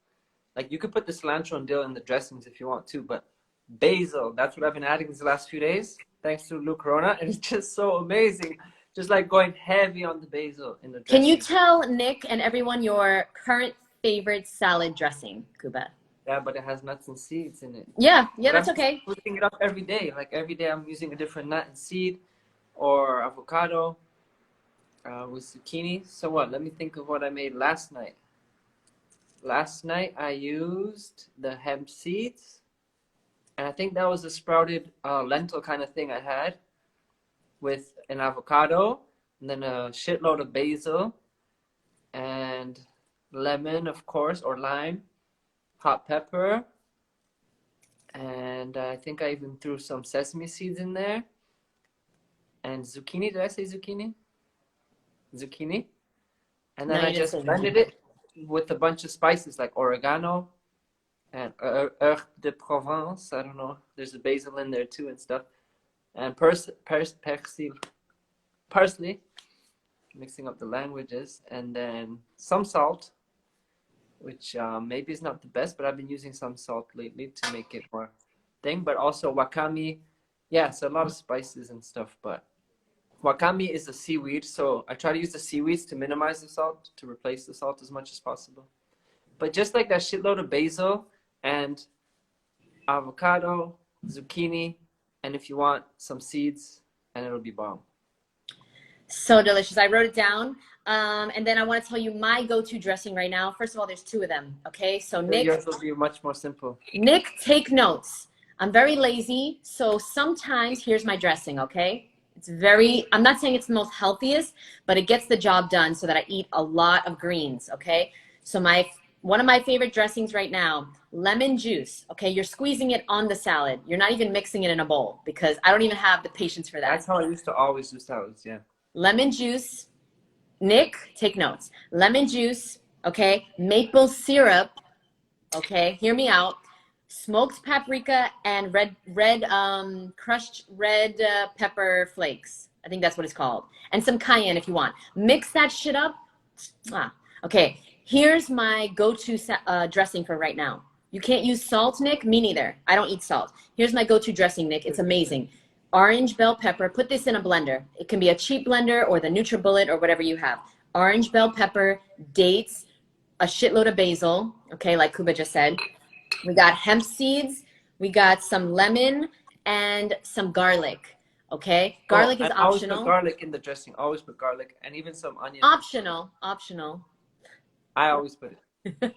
Like you could put the cilantro and dill in the dressings if you want to, but basil, that's what I've been adding these last few days, thanks to Lou Corona, and it's just so amazing. Just like going heavy on the basil in the dressing. Can you tell Nick and everyone your current favorite salad dressing, Kuba? Yeah, but it has nuts and seeds in it. Yeah, But that's I'm okay. switching it up every day. Like every day I'm using a different nut and seed or avocado with zucchini. So what? Let me think of what I made last night. Last night I used the hemp seeds, and I think that was a sprouted lentil kind of thing I had with an avocado, and then a shitload of basil, and lemon, of course, or lime, hot pepper, and I think I even threw some sesame seeds in there, and zucchini. Did I say zucchini? Zucchini. And then No, I you didn't just say blended zucchini. it with a bunch of spices like oregano and herbe de Provence. I don't know. There's a basil in there too and stuff. And parsley, mixing up the languages. And then some salt, which maybe is not the best, but I've been using some salt lately to make it more thing. But also wakame. Yeah, so a lot of spices and stuff. But wakame is a seaweed, so I try to use the seaweeds to minimize the salt, to replace the salt as much as possible. But just like that shitload of basil and avocado, zucchini, and if you want some seeds, and it'll be bomb. So delicious. I wrote it down. And then I want to tell you my go-to dressing right now. First of all, there's two of them. Okay. So Nick, Yours will be much more simple. Nick, take notes. I'm very lazy. So sometimes here's my dressing. Okay. It's I'm not saying it's the most healthiest, but it gets the job done so that I eat a lot of greens. Okay. So one of my favorite dressings right now, lemon juice. Okay. You're squeezing it on the salad. You're not even mixing it in a bowl because I don't even have the patience for that. That's how I used to always do salads. Yeah. Lemon juice. Nick, take notes. Lemon juice, okay? Maple syrup, okay? Hear me out. Smoked paprika and crushed red pepper flakes. I think that's what it's called. And some cayenne if you want. Mix that shit up. Okay, here's my go-to dressing for right now. You can't use salt, Nick? Me neither. I don't eat salt. Here's my go-to dressing, Nick. It's amazing. Orange bell pepper, put this in a blender. It can be a cheap blender or the NutriBullet or whatever you have. Orange bell pepper, dates, a shitload of basil, okay, like Kuba just said. We got hemp seeds, we got some lemon, and some garlic, okay? Garlic is optional. Always put garlic in the dressing, always put garlic, and even some onion. Optional. I always put it.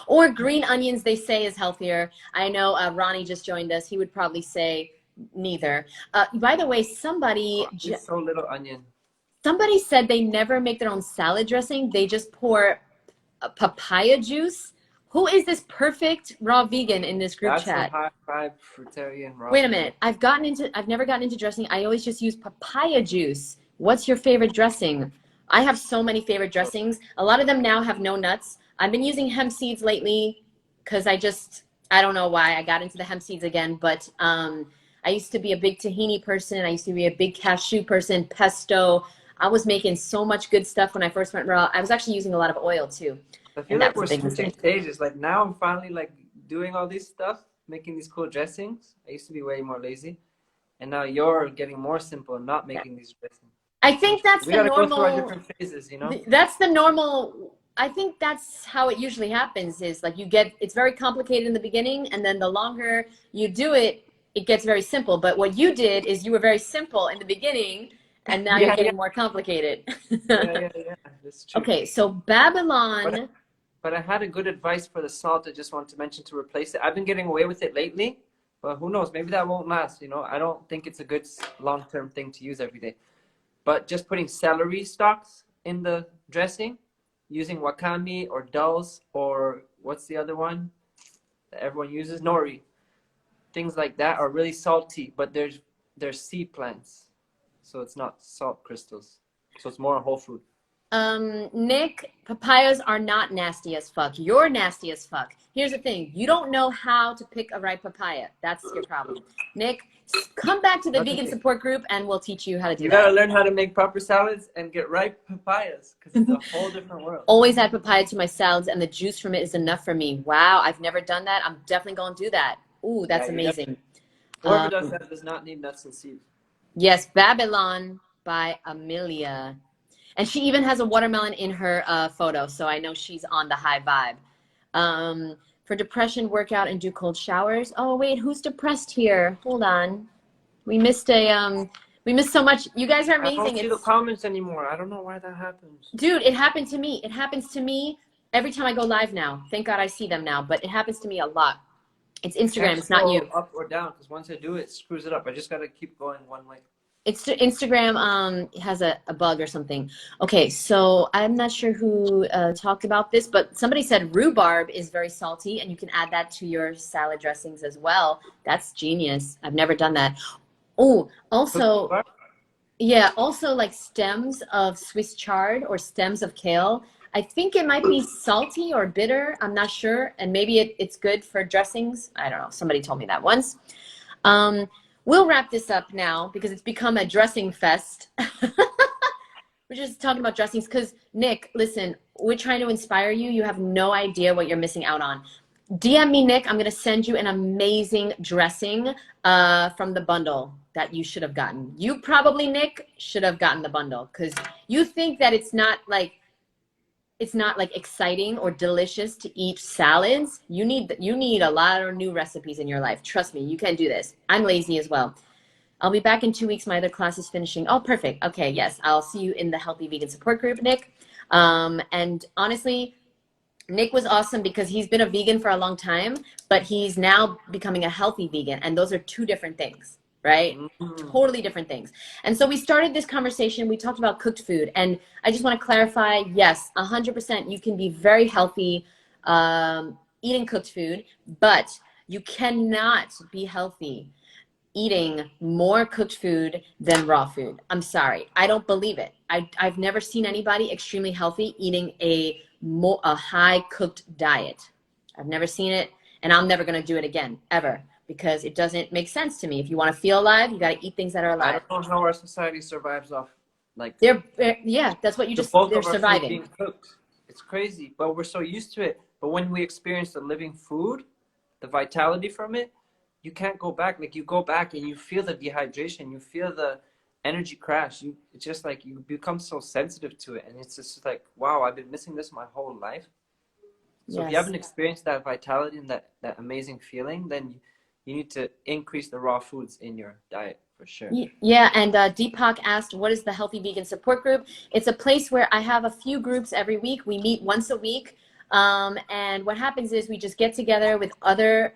Or green onions, they say, is healthier. I know Ronnie just joined us. He would probably say neither. By the way, somebody... so little onion. Somebody said they never make their own salad dressing. They just pour papaya juice. Who is this perfect raw vegan in this group That's some chat? high vibe fruitarian raw Wait a vegan. minute. I've never gotten into dressing. I always just use papaya juice. What's your favorite dressing? I have so many favorite dressings. A lot of them now have no nuts. I've been using hemp seeds lately because I don't know why I got into the hemp seeds again, but I used to be a big tahini person. I used to be a big cashew person, pesto. I was making so much good stuff when I first went raw. I was actually using a lot of oil too. I feel And that like was we're a big switching mistake. stages. Like now I'm finally like doing all this stuff, making these cool dressings. I used to be way more lazy. And now you're getting more simple and not making these dressings. I think that's We the gotta go through our normal. different phases, you know? That's the normal. I think that's how it usually happens is like it's very complicated in the beginning, and then the longer you do it, it gets very simple. But what you did is you were very simple in the beginning, and now you're Yeah, yeah, getting more complicated. yeah. That's true. Okay, so But Babylon. but I had a good advice for the salt I just wanted to mention to replace it. I've been getting away with it lately, but who knows? Maybe that won't last, you know? I don't think it's a good long-term thing to use every day. But just putting celery stalks in the dressing, using wakame or dulse or what's the other one that everyone uses? Nori. Things like that are really salty, but they're seed plants. So it's not salt crystals. So it's more a whole food. Nick, papayas are not nasty as fuck. You're nasty as fuck. Here's the thing. You don't know how to pick a right papaya. That's your problem. Nick, come back to the That's vegan okay. support group and we'll teach you how to do You that. gotta learn how to make proper salads and get ripe papayas because it's a whole different world. Always add papaya to my salads and the juice from it is enough for me. Wow, I've never done that. I'm definitely going to do that. Ooh, that's Yeah, you definitely. amazing. Whoever does Um, that does not need nuts and seeds. yes, Babylon by Amelia. And she even has a watermelon in her photo, so I know she's on the high vibe. For depression, workout and do cold showers. Oh wait, who's depressed here? Hold on. We missed so much. You guys are I don't amazing. see the It's comments anymore. I don't know why that happens. dude, it happened to me. It happens to me every time I go live now. Thank God I see them now, but it happens to me a lot. It's I can't Instagram, it's not scroll you. up or down because once I do it, it screws it up. I just gotta keep going one way. It's Instagram has a bug or something. Okay, so I'm not sure who talked about this, but somebody said rhubarb is very salty and you can add that to your salad dressings as well. That's genius. I've never done that. Oh, also, yeah, also like stems of Swiss chard or stems of kale. I think it might be salty or bitter. I'm not sure. And maybe it's good for dressings. I don't know. Somebody told me that once. Um, we'll wrap this up now because it's become a dressing fest. We're just talking about dressings because, Nick, listen, we're trying to inspire you. You have no idea what you're missing out on. DM me, Nick. I'm going to send you an amazing dressing from the bundle that you should have gotten. You probably, Nick, should have gotten the bundle because you think that it's not like exciting or delicious to eat salads. You need a lot of new recipes in your life. Trust me, you can do this. I'm lazy as well. I'll be back in 2 weeks. My other class is finishing. Oh, perfect. Okay, yes. I'll see you in the Healthy Vegan Support Group, Nick. And honestly, Nick was awesome because he's been a vegan for a long time, but he's now becoming a healthy vegan. And those are two different things, right? Totally different things. And so we started this conversation. We talked about cooked food. And I just want to clarify, yes, 100% you can be very healthy eating cooked food, but you cannot be healthy eating more cooked food than raw food. I'm sorry. I don't believe it. I've never seen anybody extremely healthy eating a high cooked diet. I've never seen it, and I'm never going to do it again, ever, because it doesn't make sense to me. If you want to feel alive, you got to eat things that are I alive. don't know how our society survives off like Yeah, that's what bulk they're of our food surviving. being cooked. It's crazy, but we're so used to it. But when we experience the living food, the vitality from it, you can't go back. Like you go back and you feel the dehydration, you feel the energy crash. It's just like you become so sensitive to it, and it's just like, wow, I've been missing this my whole life. So if you Yes. haven't experienced that vitality and that amazing feeling, then you need to increase the raw foods in your diet for sure. Yeah, and Deepak asked, what is the Healthy Vegan Support Group? It's a place where I have a few groups every week. We meet once a week. And what happens is we just get together with other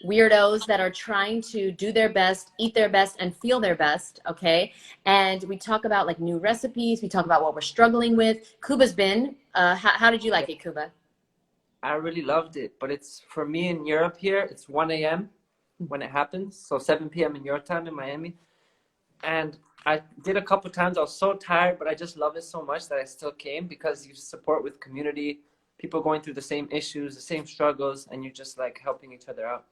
weirdos that are trying to do their best, eat their best, and feel their best, okay? And we talk about like new recipes. We talk about what we're struggling with. Kuba's been, how did you like it, Kuba? I really loved it, but it's for me in Europe here, it's 1 a.m. when it happens, so 7 p.m. in your time in Miami. And I did a couple times. I was so tired, but I just love it so much that I still came because you support with community, people going through the same issues, the same struggles, and you're just like helping each other out.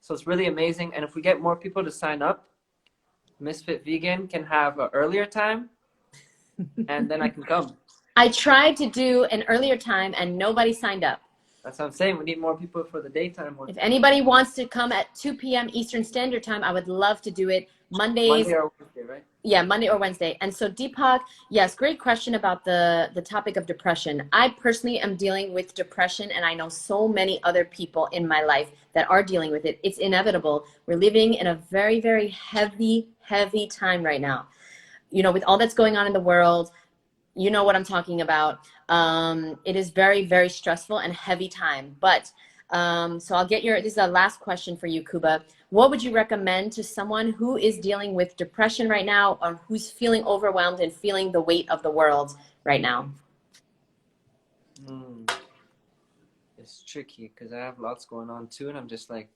So it's really amazing. And if we get more people to sign up, Ms.FitVegan can have an earlier time, and then I can come. I tried to do an earlier time and nobody signed up. That's what I'm saying. We need more people for the daytime one. If anybody wants to come at 2 p.m. Eastern Standard Time, I would love to do it. Mondays. Monday or Wednesday, right? Yeah, Monday or Wednesday. And so Deepak, yes, great question about the topic of depression. I personally am dealing with depression, and I know so many other people in my life that are dealing with it. It's inevitable. We're living in a very, very heavy, heavy time right now. You know, with all that's going on in the world, you know what I'm talking about. It is very, very stressful and heavy time. But so I'll get this is the last question for you, Kuba. What would you recommend to someone who is dealing with depression right now, or who's feeling overwhelmed and feeling the weight of the world right now? It's tricky because I have lots going on too, and I'm just like,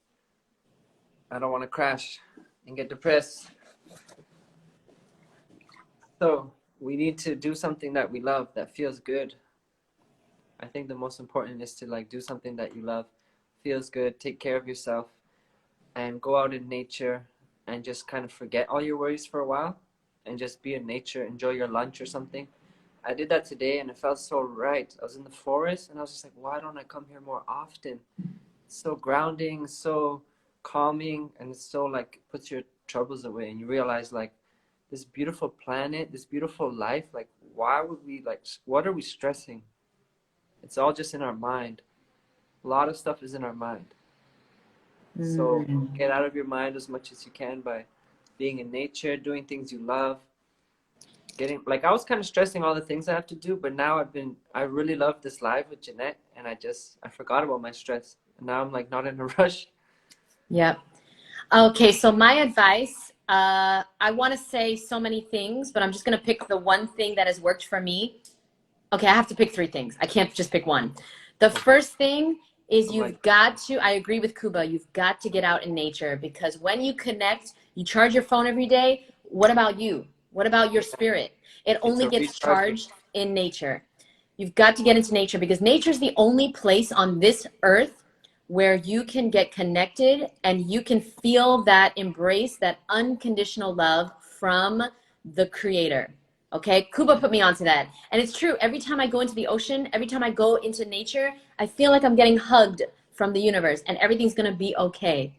I don't want to crash and get depressed. So we need to do something that we love, that feels good. I think the most important is to like do something that you love, feels good, take care of yourself, and go out in nature and just kind of forget all your worries for a while and just be in nature, enjoy your lunch or something. I did that today and it felt so right. I was in the forest and I was just like, why don't I come here more often? It's so grounding, so calming, and it's so like puts your troubles away, and you realize like this beautiful planet, this beautiful life, like why would we like, what are we stressing? It's all just in our mind. A lot of stuff is in our mind. So get out of your mind as much as you can by being in nature, doing things you love. Getting like I was kind of stressing all the things I have to do, but now I really love this live with Jeanette, and I forgot about my stress. And now I'm like not in a rush. Yep. Okay, so my advice, I want to say so many things, but I'm just going to pick the one thing that has worked for me. Okay, I have to pick 3 things. I can't just pick one. The first thing is you've got to, I agree with Kuba, you've got to get out in nature, because when you connect, you charge your phone every day. What about you? What about your spirit? It only gets charged in nature. You've got to get into nature, because nature is the only place on this earth where you can get connected and you can feel that embrace, that unconditional love from the creator. Okay, Kuba put me onto that. And it's true, every time I go into the ocean, every time I go into nature, I feel like I'm getting hugged from the universe, and everything's gonna be okay.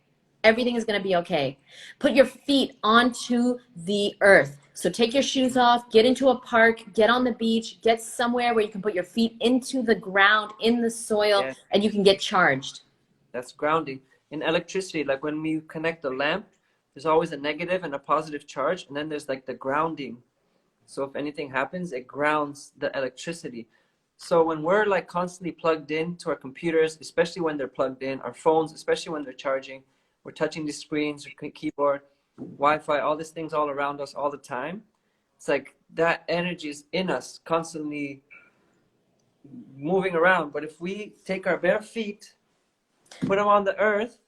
Everything is gonna be okay. Put your feet onto the earth. So take your shoes off, get into a park, get on the beach, get somewhere where you can put your feet into the ground, in the soil, and you can get charged. That's grounding. In electricity, like when we connect a lamp, there's always a negative and a positive charge, and then there's like the grounding. So if anything happens, it grounds the electricity. So when we're like constantly plugged in to our computers, especially when they're plugged in, our phones, especially when they're charging, we're touching the screens, or keyboard, Wi-Fi, all these things all around us all the time. It's like that energy is in us, constantly moving around. But if we take our bare feet, put them on the earth,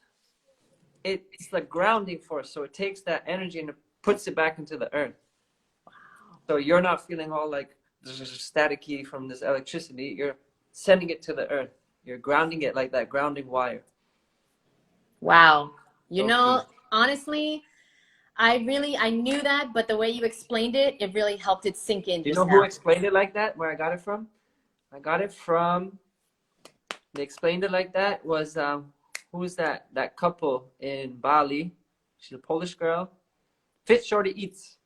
it's like grounding force. So it takes that energy and it puts it back into the earth. So you're not feeling all like staticky from this electricity. You're sending it to the earth. You're grounding it like that grounding wire. Wow. You know, honestly, I knew that, but the way you explained it, it really helped it sink in. Do you know who explained it like that? Where I got it from? I got it from, they explained it like that was, who's that couple in Bali? She's a Polish girl. Fit Shorty Eats.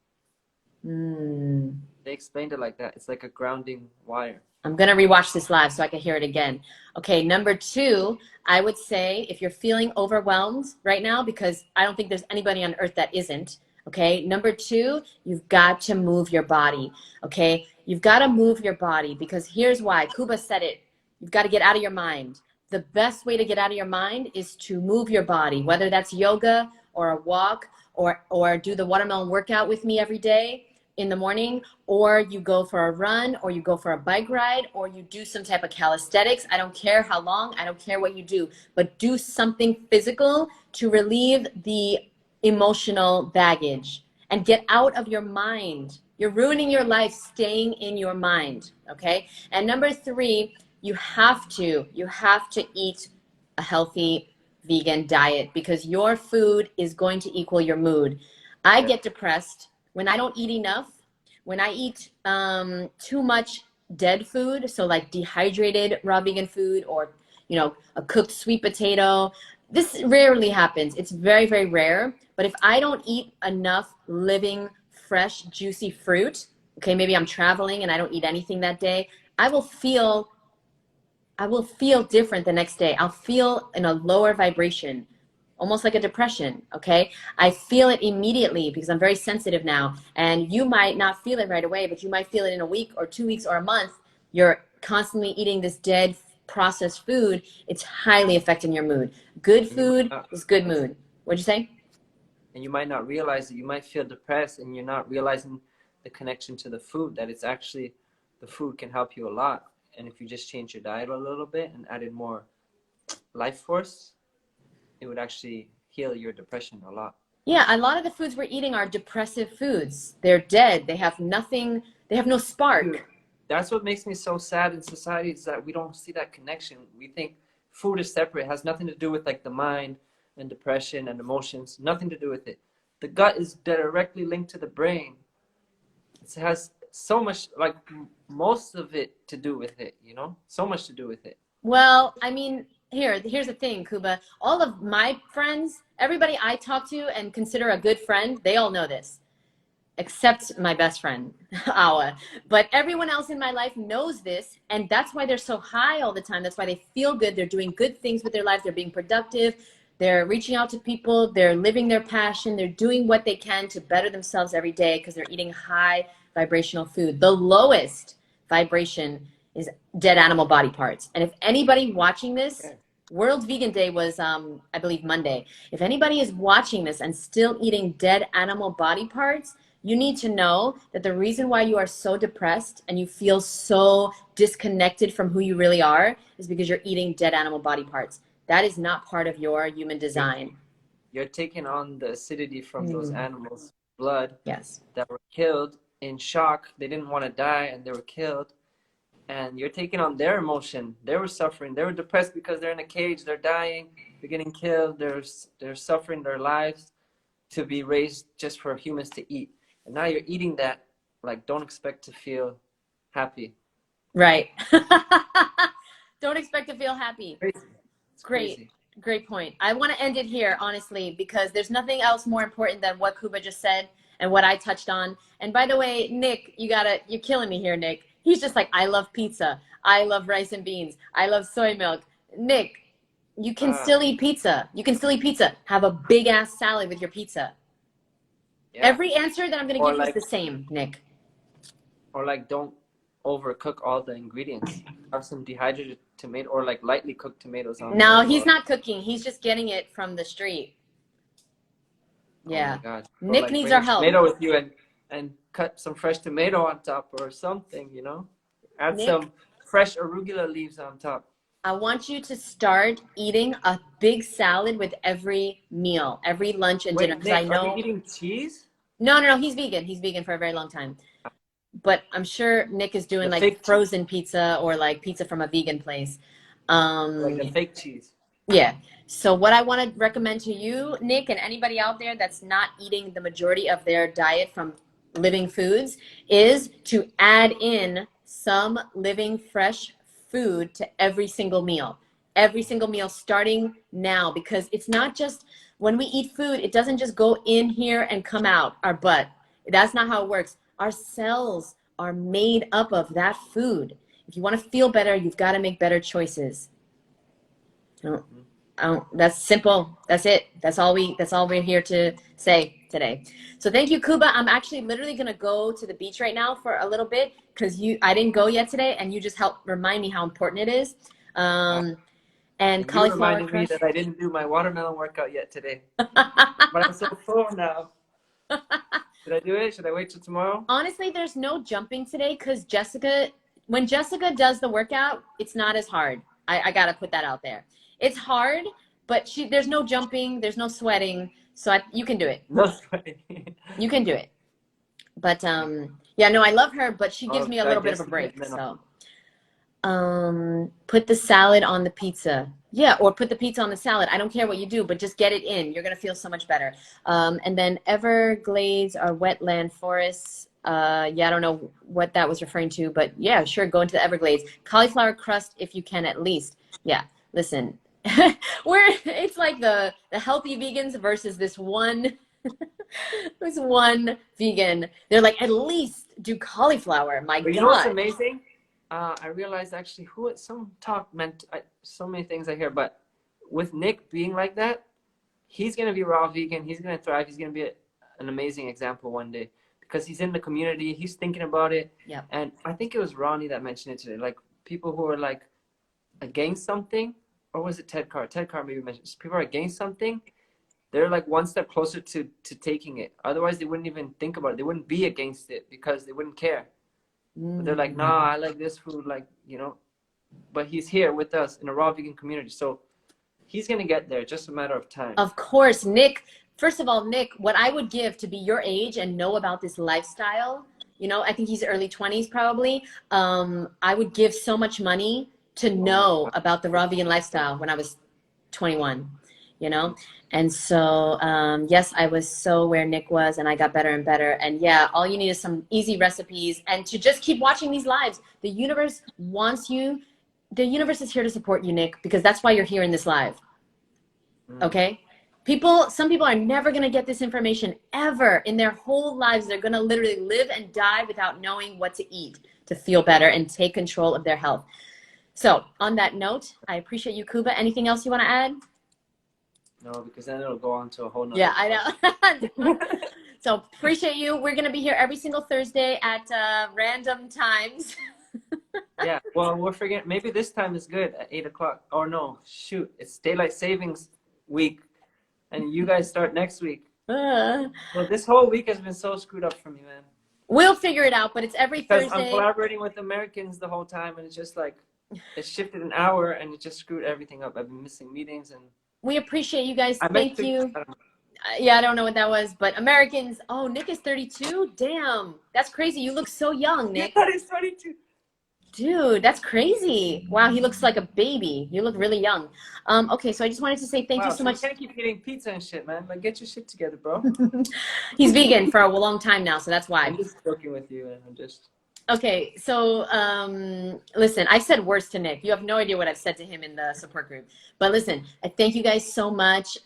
They explained it like that. It's like a grounding wire. I'm going to rewatch this live so I can hear it again. Okay, number 2, I would say if you're feeling overwhelmed right now, because I don't think there's anybody on earth that isn't, okay? Number 2, you've got to move your body, okay? You've got to move your body, because here's why. Kuba said it. You've got to get out of your mind. the best way to get out of your mind is to move your body, whether that's yoga or a walk or do the watermelon workout with me every day in the morning, or you go for a run, or you go for a bike ride, or you do some type of calisthenics. I don't care how long, I don't care what you do, but do something physical to relieve the emotional baggage and get out of your mind. You're ruining your life staying in your mind, okay? And number 3, you have to eat a healthy vegan diet, because your food is going to equal your mood. I get depressed when I don't eat enough, when I eat too much dead food, so like dehydrated raw vegan food, or a cooked sweet potato. This rarely happens. It's very, very rare. But if I don't eat enough living, fresh, juicy fruit, okay, maybe I'm traveling and I don't eat anything that day, I will feel different the next day. I'll feel in a lower vibration, almost like a depression, okay? I feel it immediately because I'm very sensitive now. And you might not feel it right away, but you might feel it in a week or 2 weeks or a month. You're constantly eating this dead processed food. It's highly affecting your mood. Good food is good mood. What'd you say? And you might not realize that you might feel depressed and you're not realizing the connection to the food, that it's actually, the food can help you a lot. And if you just change your diet a little bit and added more life force, it would actually heal your depression a lot. Yeah, a lot of the foods we're eating are depressive foods. They're dead. They have nothing, they have no spark. Dude, that's what makes me so sad in society, is that we don't see that connection. We think food is separate. It has nothing to do with like the mind and depression and emotions. Nothing to do with it. The gut is directly linked to the brain. It has so much, like most of it to do with it, so much to do with it. Well, I mean, here's the thing, Kuba. All of my friends, everybody I talk to and consider a good friend, they all know this, except my best friend, Awa. But everyone else in my life knows this, and that's why they're so high all the time. That's why they feel good. They're doing good things with their lives. They're being productive. They're reaching out to people. They're living their passion. They're doing what they can to better themselves every day because they're eating high vibrational food. The lowest vibration is dead animal body parts. And if anybody watching this, World Vegan Day was, I believe, Monday. If anybody is watching this and still eating dead animal body parts, you need to know that the reason why you are so depressed and you feel so disconnected from who you really are is because you're eating dead animal body parts. That is not part of your human design. You're taking on the acidity from those animals' blood, yes, that were killed in shock. They didn't want to die and they were killed. And you're taking on their emotion. They were suffering. They were depressed because they're in a cage. They're dying. They're getting killed. They're suffering their lives to be raised just for humans to eat. And now you're eating that. Like, don't expect to feel happy. Right. Don't expect to feel happy. It's crazy. Great point. I want to end it here, honestly, because there's nothing else more important than what Kuba just said and what I touched on. And by the way, Nick, you're killing me here, Nick. He's just like, I love pizza. I love rice and beans. I love soy milk. Nick, you can still eat pizza. You can still eat pizza. Have a big ass salad with your pizza. Yeah. Every answer that I'm going to give you is the same, Nick. Or like, don't overcook all the ingredients. Have some dehydrated tomato or like lightly cooked tomatoes on. No, he's not cooking. He's just getting it from the street. Yeah. Oh my God. Nick like needs our help. Tomato with you and cut some fresh tomato on top or something, Add some fresh arugula leaves on top. I want you to start eating a big salad with every meal, every lunch and dinner. Nick, I know. Are you eating cheese? No. He's vegan. He's vegan for a very long time. But I'm sure Nick is doing like frozen pizza or like pizza from a vegan place. Like the fake cheese. Yeah. So what I want to recommend to you, Nick, and anybody out there that's not eating the majority of their diet from living foods, is to add in some living fresh food to every single meal. Every single meal starting now, because it's not just when we eat food, it doesn't just go in here and come out our butt. That's not how it works. Our cells are made up of that food. If you want to feel better, you've got to make better choices. That's simple. That's it. That's all we're here to say today. So thank you, Kuba. I'm actually literally going to go to the beach right now for a little bit because I didn't go yet today, and you just helped remind me how important it is. and And you cauliflower reminded me crust. that I didn't do my watermelon workout yet today. But I'm so full now. Should I do it? Should I wait till tomorrow? Honestly, there's no jumping today because when Jessica does the workout, it's not as hard. I gotta put that out there. It's hard, but there's no jumping, there's no sweating, so you can do it. No sweating. You can do it. But yeah, no, I love her, but she gives Oh, me a little bit of a digestive break. minimum. So, put the salad on the pizza. Yeah, or put the pizza on the salad. I don't care what you do, but just get it in. You're gonna feel so much better. And then Everglades are wetland forests. Yeah, I don't know what that was referring to, but yeah, sure, go into the Everglades. Cauliflower crust if you can at least. Yeah, listen, it's like the healthy vegans versus this one this one vegan. They're like, at least do cauliflower. My But you know what's God. amazing? I realized actually some talk meant so many things I hear, but with Nick being like that, he's gonna be raw vegan. He's gonna thrive. He's gonna be an amazing example one day because he's in the community. He's thinking about it. Yeah. And I think it was Ronnie that mentioned it today. Like people who are like against something, or was it Ted Carr? Ted Carr maybe mentioned people are against something. They're like one step closer to taking it. Otherwise, they wouldn't even think about it. They wouldn't be against it because they wouldn't care. But they're like, nah, I like this food, like, you know. But he's here with us in a raw vegan community. So he's going to get there, just a matter of time. Of course, Nick. First of all, Nick, what I would give to be your age and know about this lifestyle, you know, I think he's early 20s probably. I would give so much money to know about the raw vegan lifestyle when I was 21, you know? And so, yes, I was so where Nick was and I got better and better. And yeah, all you need is some easy recipes and to just keep watching these lives. The universe wants you. The universe is here to support you, Nick, because that's why you're here in this live. Okay? Some people are never going to get this information ever in their whole lives. They're going to literally live and die without knowing what to eat to feel better and take control of their health. So on that note, I appreciate you, Kuba. Anything else you want to add? No, because then it'll go on to a whole nother. Yeah, I know. So appreciate you. We're going to be here every single Thursday at random times. Yeah, well, we're forgetting. Maybe this time is good at 8 o'clock. Oh, no, shoot. It's daylight savings week. And you guys start next week. Well, this whole week has been so screwed up for me, man. We'll figure it out, but it's every Thursday. Thursday. I'm collaborating with Americans the whole time, and it's just like, it shifted an hour, and it just screwed everything up. I've been missing meetings, and we appreciate you guys. Thank you. Yeah, I don't know what that was, but Americans. Oh, Nick is 32. Damn, that's crazy. You look so young, Nick. That is 22. Dude, that's crazy. Wow, he looks like a baby. You look really young. Okay, so I just wanted to say thank you so much. You can't keep eating pizza and shit, man. Like, get your shit together, bro. He's vegan for a long time now, so that's why. I'm just joking with you, and I'm just... Okay, so listen, I said worse to Nick. You have no idea what I've said to him in the support group. But listen, I thank you guys so much.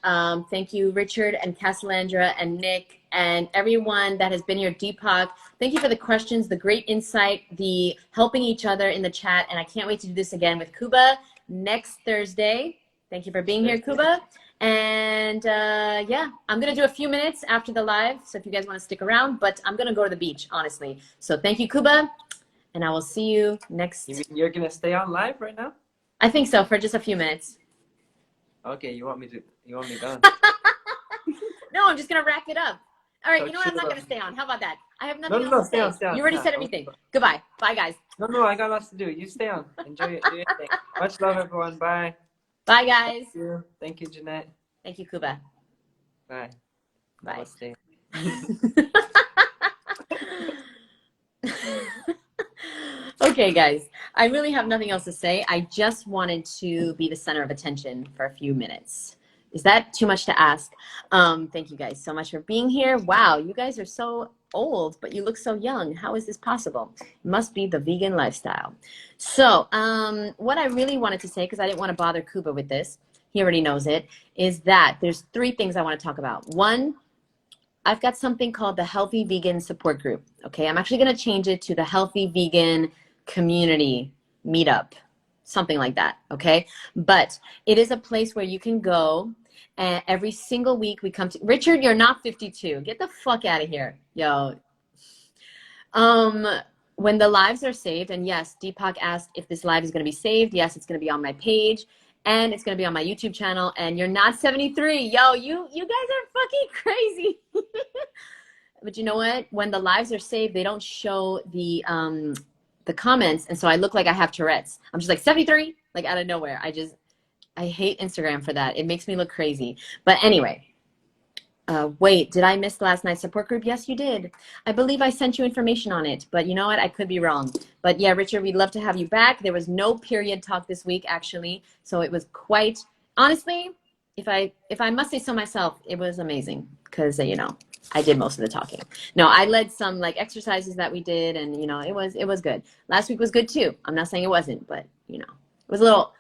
Thank you, Richard and Casalandra and Nick and everyone that has been here, Deepak. Thank you for the questions, the great insight, the helping each other in the chat. And I can't wait to do this again with Kuba next Thursday. Thank you for being here, Kuba. And yeah, I'm going to do a few minutes after the live. So if you guys want to stick around, but I'm going to go to the beach, honestly. So thank you, Kuba. And I will see you next. You mean you're going to stay on live right now? I think so, for just a few minutes. Okay, you want me done? No, I'm just going to wrap it up. All right, So you know what? I'm not going to stay on. How about that? I have nothing else to say. Stay on. You already said everything. Goodbye. Bye, guys. No, I got lots to do. You stay on. Enjoy it. Do your thing. Much love, everyone. Bye. Bye, guys. Thank you, Jeanette. Thank you, Kuba. Bye. Bye. Namaste. Okay, guys. I really have nothing else to say. I just wanted to be the center of attention for a few minutes. Is that too much to ask? Thank you guys so much for being here. Wow, you guys are so old, but you look so young. How is this possible? It must be the vegan lifestyle. So what I really wanted to say, because I didn't want to bother Kuba with this, he already knows it, is that there's 3 things I want to talk about. 1, I've got something called the Healthy Vegan Support Group. Okay, I'm actually going to change it to the Healthy Vegan Community Meetup, something like that. Okay, but it is a place where you can go, and every single week we come to. Richard, you're not 52. Get the fuck out of here, yo. When the lives are saved, and yes, Deepak asked if this live is going to be saved. Yes, it's going to be on my page. And it's going to be on my YouTube channel. And you're not 73. Yo, you guys are fucking crazy. But you know what? When the lives are saved, they don't show the comments. And so I look like I have Tourette's. I'm just like 73, like out of nowhere. I hate Instagram for that. It makes me look crazy. But anyway, wait, did I miss last night's support group? Yes, you did. I believe I sent you information on it, but you know what? I could be wrong. But yeah, Richard, we'd love to have you back. There was no period talk this week, actually. So it was quite, honestly, if I must say so myself, it was amazing because, you know, I did most of the talking. No, I led some like exercises that we did, and you know, it was good. Last week was good too. I'm not saying it wasn't, but you know, it was a little.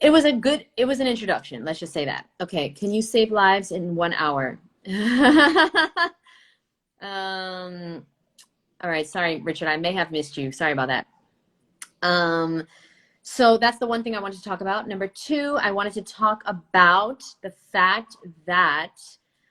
It was an introduction. Let's just say that. Okay, can you save lives in 1 hour? All right, sorry, Richard. I may have missed you. Sorry about that. So that's the one thing I wanted to talk about. Number two, I wanted to talk about the fact that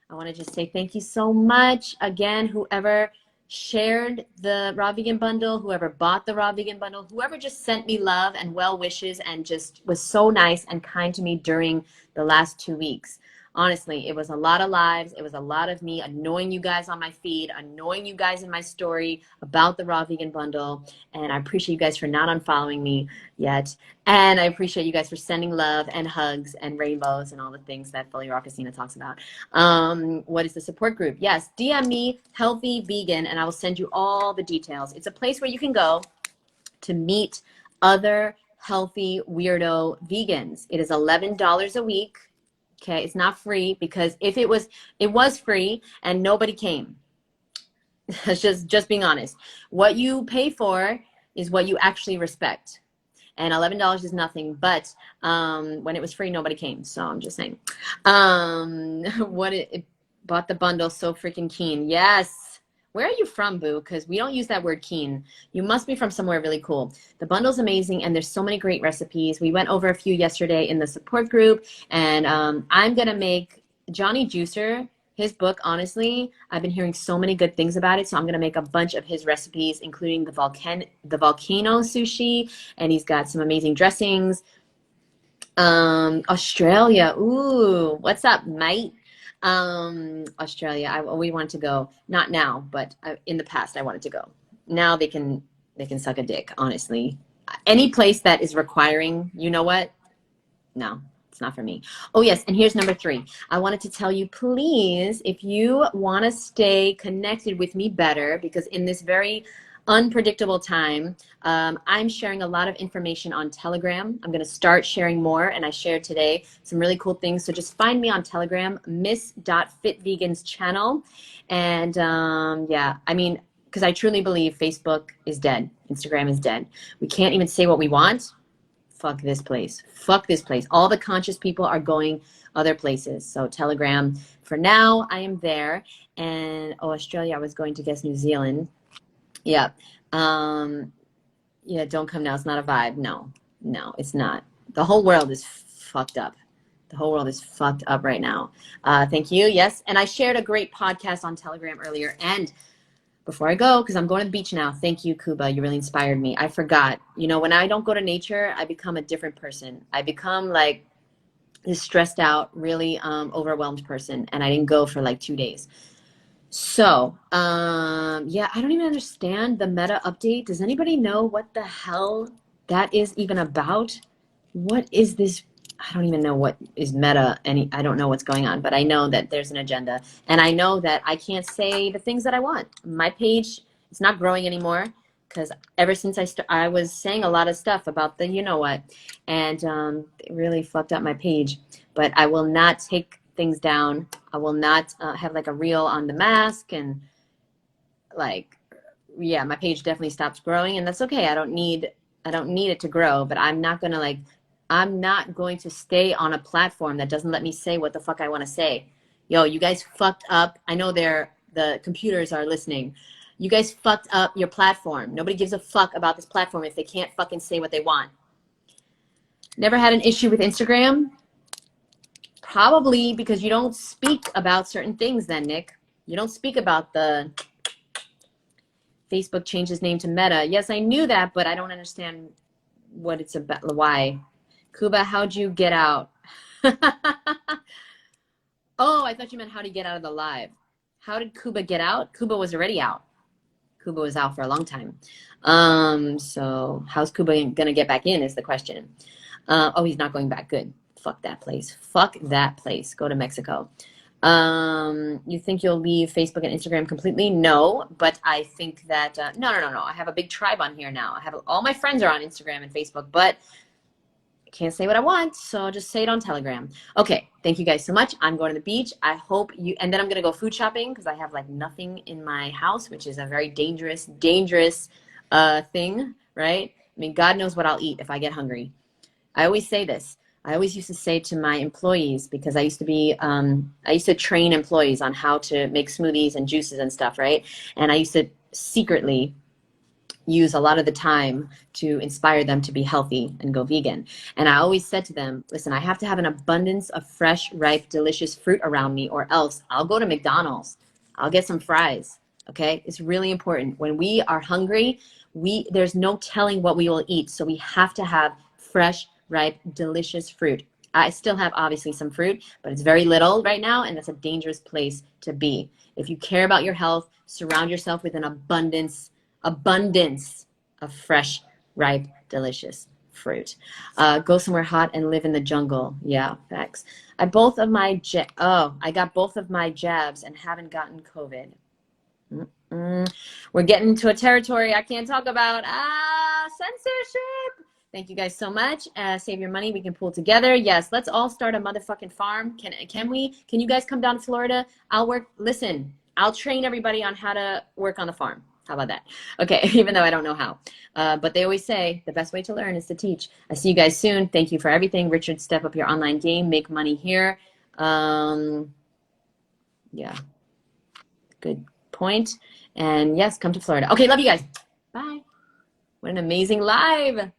I want to just say thank you so much. Again, whoever shared the Raw Vegan Bundle, whoever bought the Raw Vegan Bundle, whoever just sent me love and well wishes and just was so nice and kind to me during the last 2 weeks. Honestly, it was a lot of lives. It was a lot of me annoying you guys on my feed, annoying you guys in my story about the Raw Vegan Bundle. And I appreciate you guys for not unfollowing me yet. And I appreciate you guys for sending love and hugs and rainbows and all the things that Fully Raw Christina talks about. What is the support group? Yes, DM me, Healthy Vegan, and I will send you all the details. It's a place where you can go to meet other healthy weirdo vegans. It is $11 a week. Okay, it's not free, because if it was free and nobody came. It's just being honest. What you pay for is what you actually respect. And $11 is nothing, but when it was free, nobody came. So I'm just saying. It bought the bundle, so freaking keen. Yes. Where are you from, boo? Because we don't use that word keen. You must be from somewhere really cool. The bundle's amazing, and there's so many great recipes. We went over a few yesterday in the support group, and I'm going to make Johnny Juicer, his book, honestly, I've been hearing so many good things about it, so I'm going to make a bunch of his recipes, including the volcano sushi, and he's got some amazing dressings. Australia, ooh, what's up, mate? Australia, I always wanted to go. Not now, but in the past, I wanted to go. Now they can suck a dick, honestly. Any place that is requiring, you know what? No, it's not for me. Oh, yes, and here's number 3. I wanted to tell you, please, if you want to stay connected with me better, because in this very unpredictable time, I'm sharing a lot of information on Telegram. I'm going to start sharing more, and I shared today some really cool things. So just find me on Telegram, Ms.FitVegan's channel. And yeah, I mean, because I truly believe Facebook is dead. Instagram is dead. We can't even say what we want. Fuck this place. Fuck this place. All the conscious people are going other places. So Telegram, for now, I am there. And, oh, Australia, I was going to guess New Zealand. Yeah. Yeah, don't come now. It's not a vibe. No, it's not. The whole world is fucked up. The whole world is fucked up right now. Thank you. Yes. And I shared a great podcast on Telegram earlier. And before I go, because I'm going to the beach now. Thank you, Kuba. You really inspired me. I forgot. You know, when I don't go to nature, I become a different person. I become like this stressed out, really overwhelmed person. And I didn't go for like 2 days. So, yeah, I don't even understand the meta update. Does anybody know what the hell that is even about? What is this? I don't even know what is meta. I don't know what's going on, but I know that there's an agenda, and I know that I can't say the things that I want. My page is not growing anymore because ever since I was saying a lot of stuff about the you know what, and it really fucked up my page. But I will not take things down. I will not have like a reel on the mask, and like, yeah, my page definitely stops growing, and that's okay. I don't need it to grow, but I'm not going to stay on a platform that doesn't let me say what the fuck I want to say. Yo, you guys fucked up. I know the computers are listening. You guys fucked up your platform. Nobody gives a fuck about this platform if they can't fucking say what they want. Never had an issue with Instagram? Probably because you don't speak about certain things then, Nick. You don't speak about the Facebook changed its name to Meta. Yes, I knew that, but I don't understand what it's about, why. Kuba, how'd you get out? Oh, I thought you meant how to get out of the live. How did Kuba get out? Kuba was already out. Kuba was out for a long time. So how's Kuba gonna get back in is the question. Oh, he's not going back. Good. Fuck that place. Fuck that place. Go to Mexico. You think you'll leave Facebook and Instagram completely? No, but I think that no. I have a big tribe on here now. I have all my friends are on Instagram and Facebook, but I can't say what I want, so I'll just say it on Telegram. Okay, thank you guys so much. I'm going to the beach. I hope you, and then I'm gonna go food shopping because I have like nothing in my house, which is a very dangerous thing, right? I mean, God knows what I'll eat if I get hungry. I always say this. I always used to say to my employees, because I used to train employees on how to make smoothies and juices and stuff, right? And I used to secretly use a lot of the time to inspire them to be healthy and go vegan. And I always said to them, listen, I have to have an abundance of fresh, ripe, delicious fruit around me, or else I'll go to McDonald's. I'll get some fries. Okay? It's really important. When we are hungry, there's no telling what we will eat. So we have to have fresh, ripe, delicious fruit. I still have obviously some fruit, but it's very little right now, and that's a dangerous place to be. If you care about your health, surround yourself with an abundance of fresh, ripe, delicious fruit. Go somewhere hot and live in the jungle. Yeah, facts. I got both of my jabs and haven't gotten COVID. We're getting into a territory I can't talk about. Censorship. Thank you guys so much. Save your money. We can pool together. Yes, let's all start a motherfucking farm. Can we? Can you guys come down to Florida? Listen, I'll train everybody on how to work on the farm. How about that? Okay, even though I don't know how. But they always say the best way to learn is to teach. I see you guys soon. Thank you for everything. Richard, step up your online game. Make money here. Yeah, good point. And yes, come to Florida. Okay, love you guys. Bye. What an amazing live.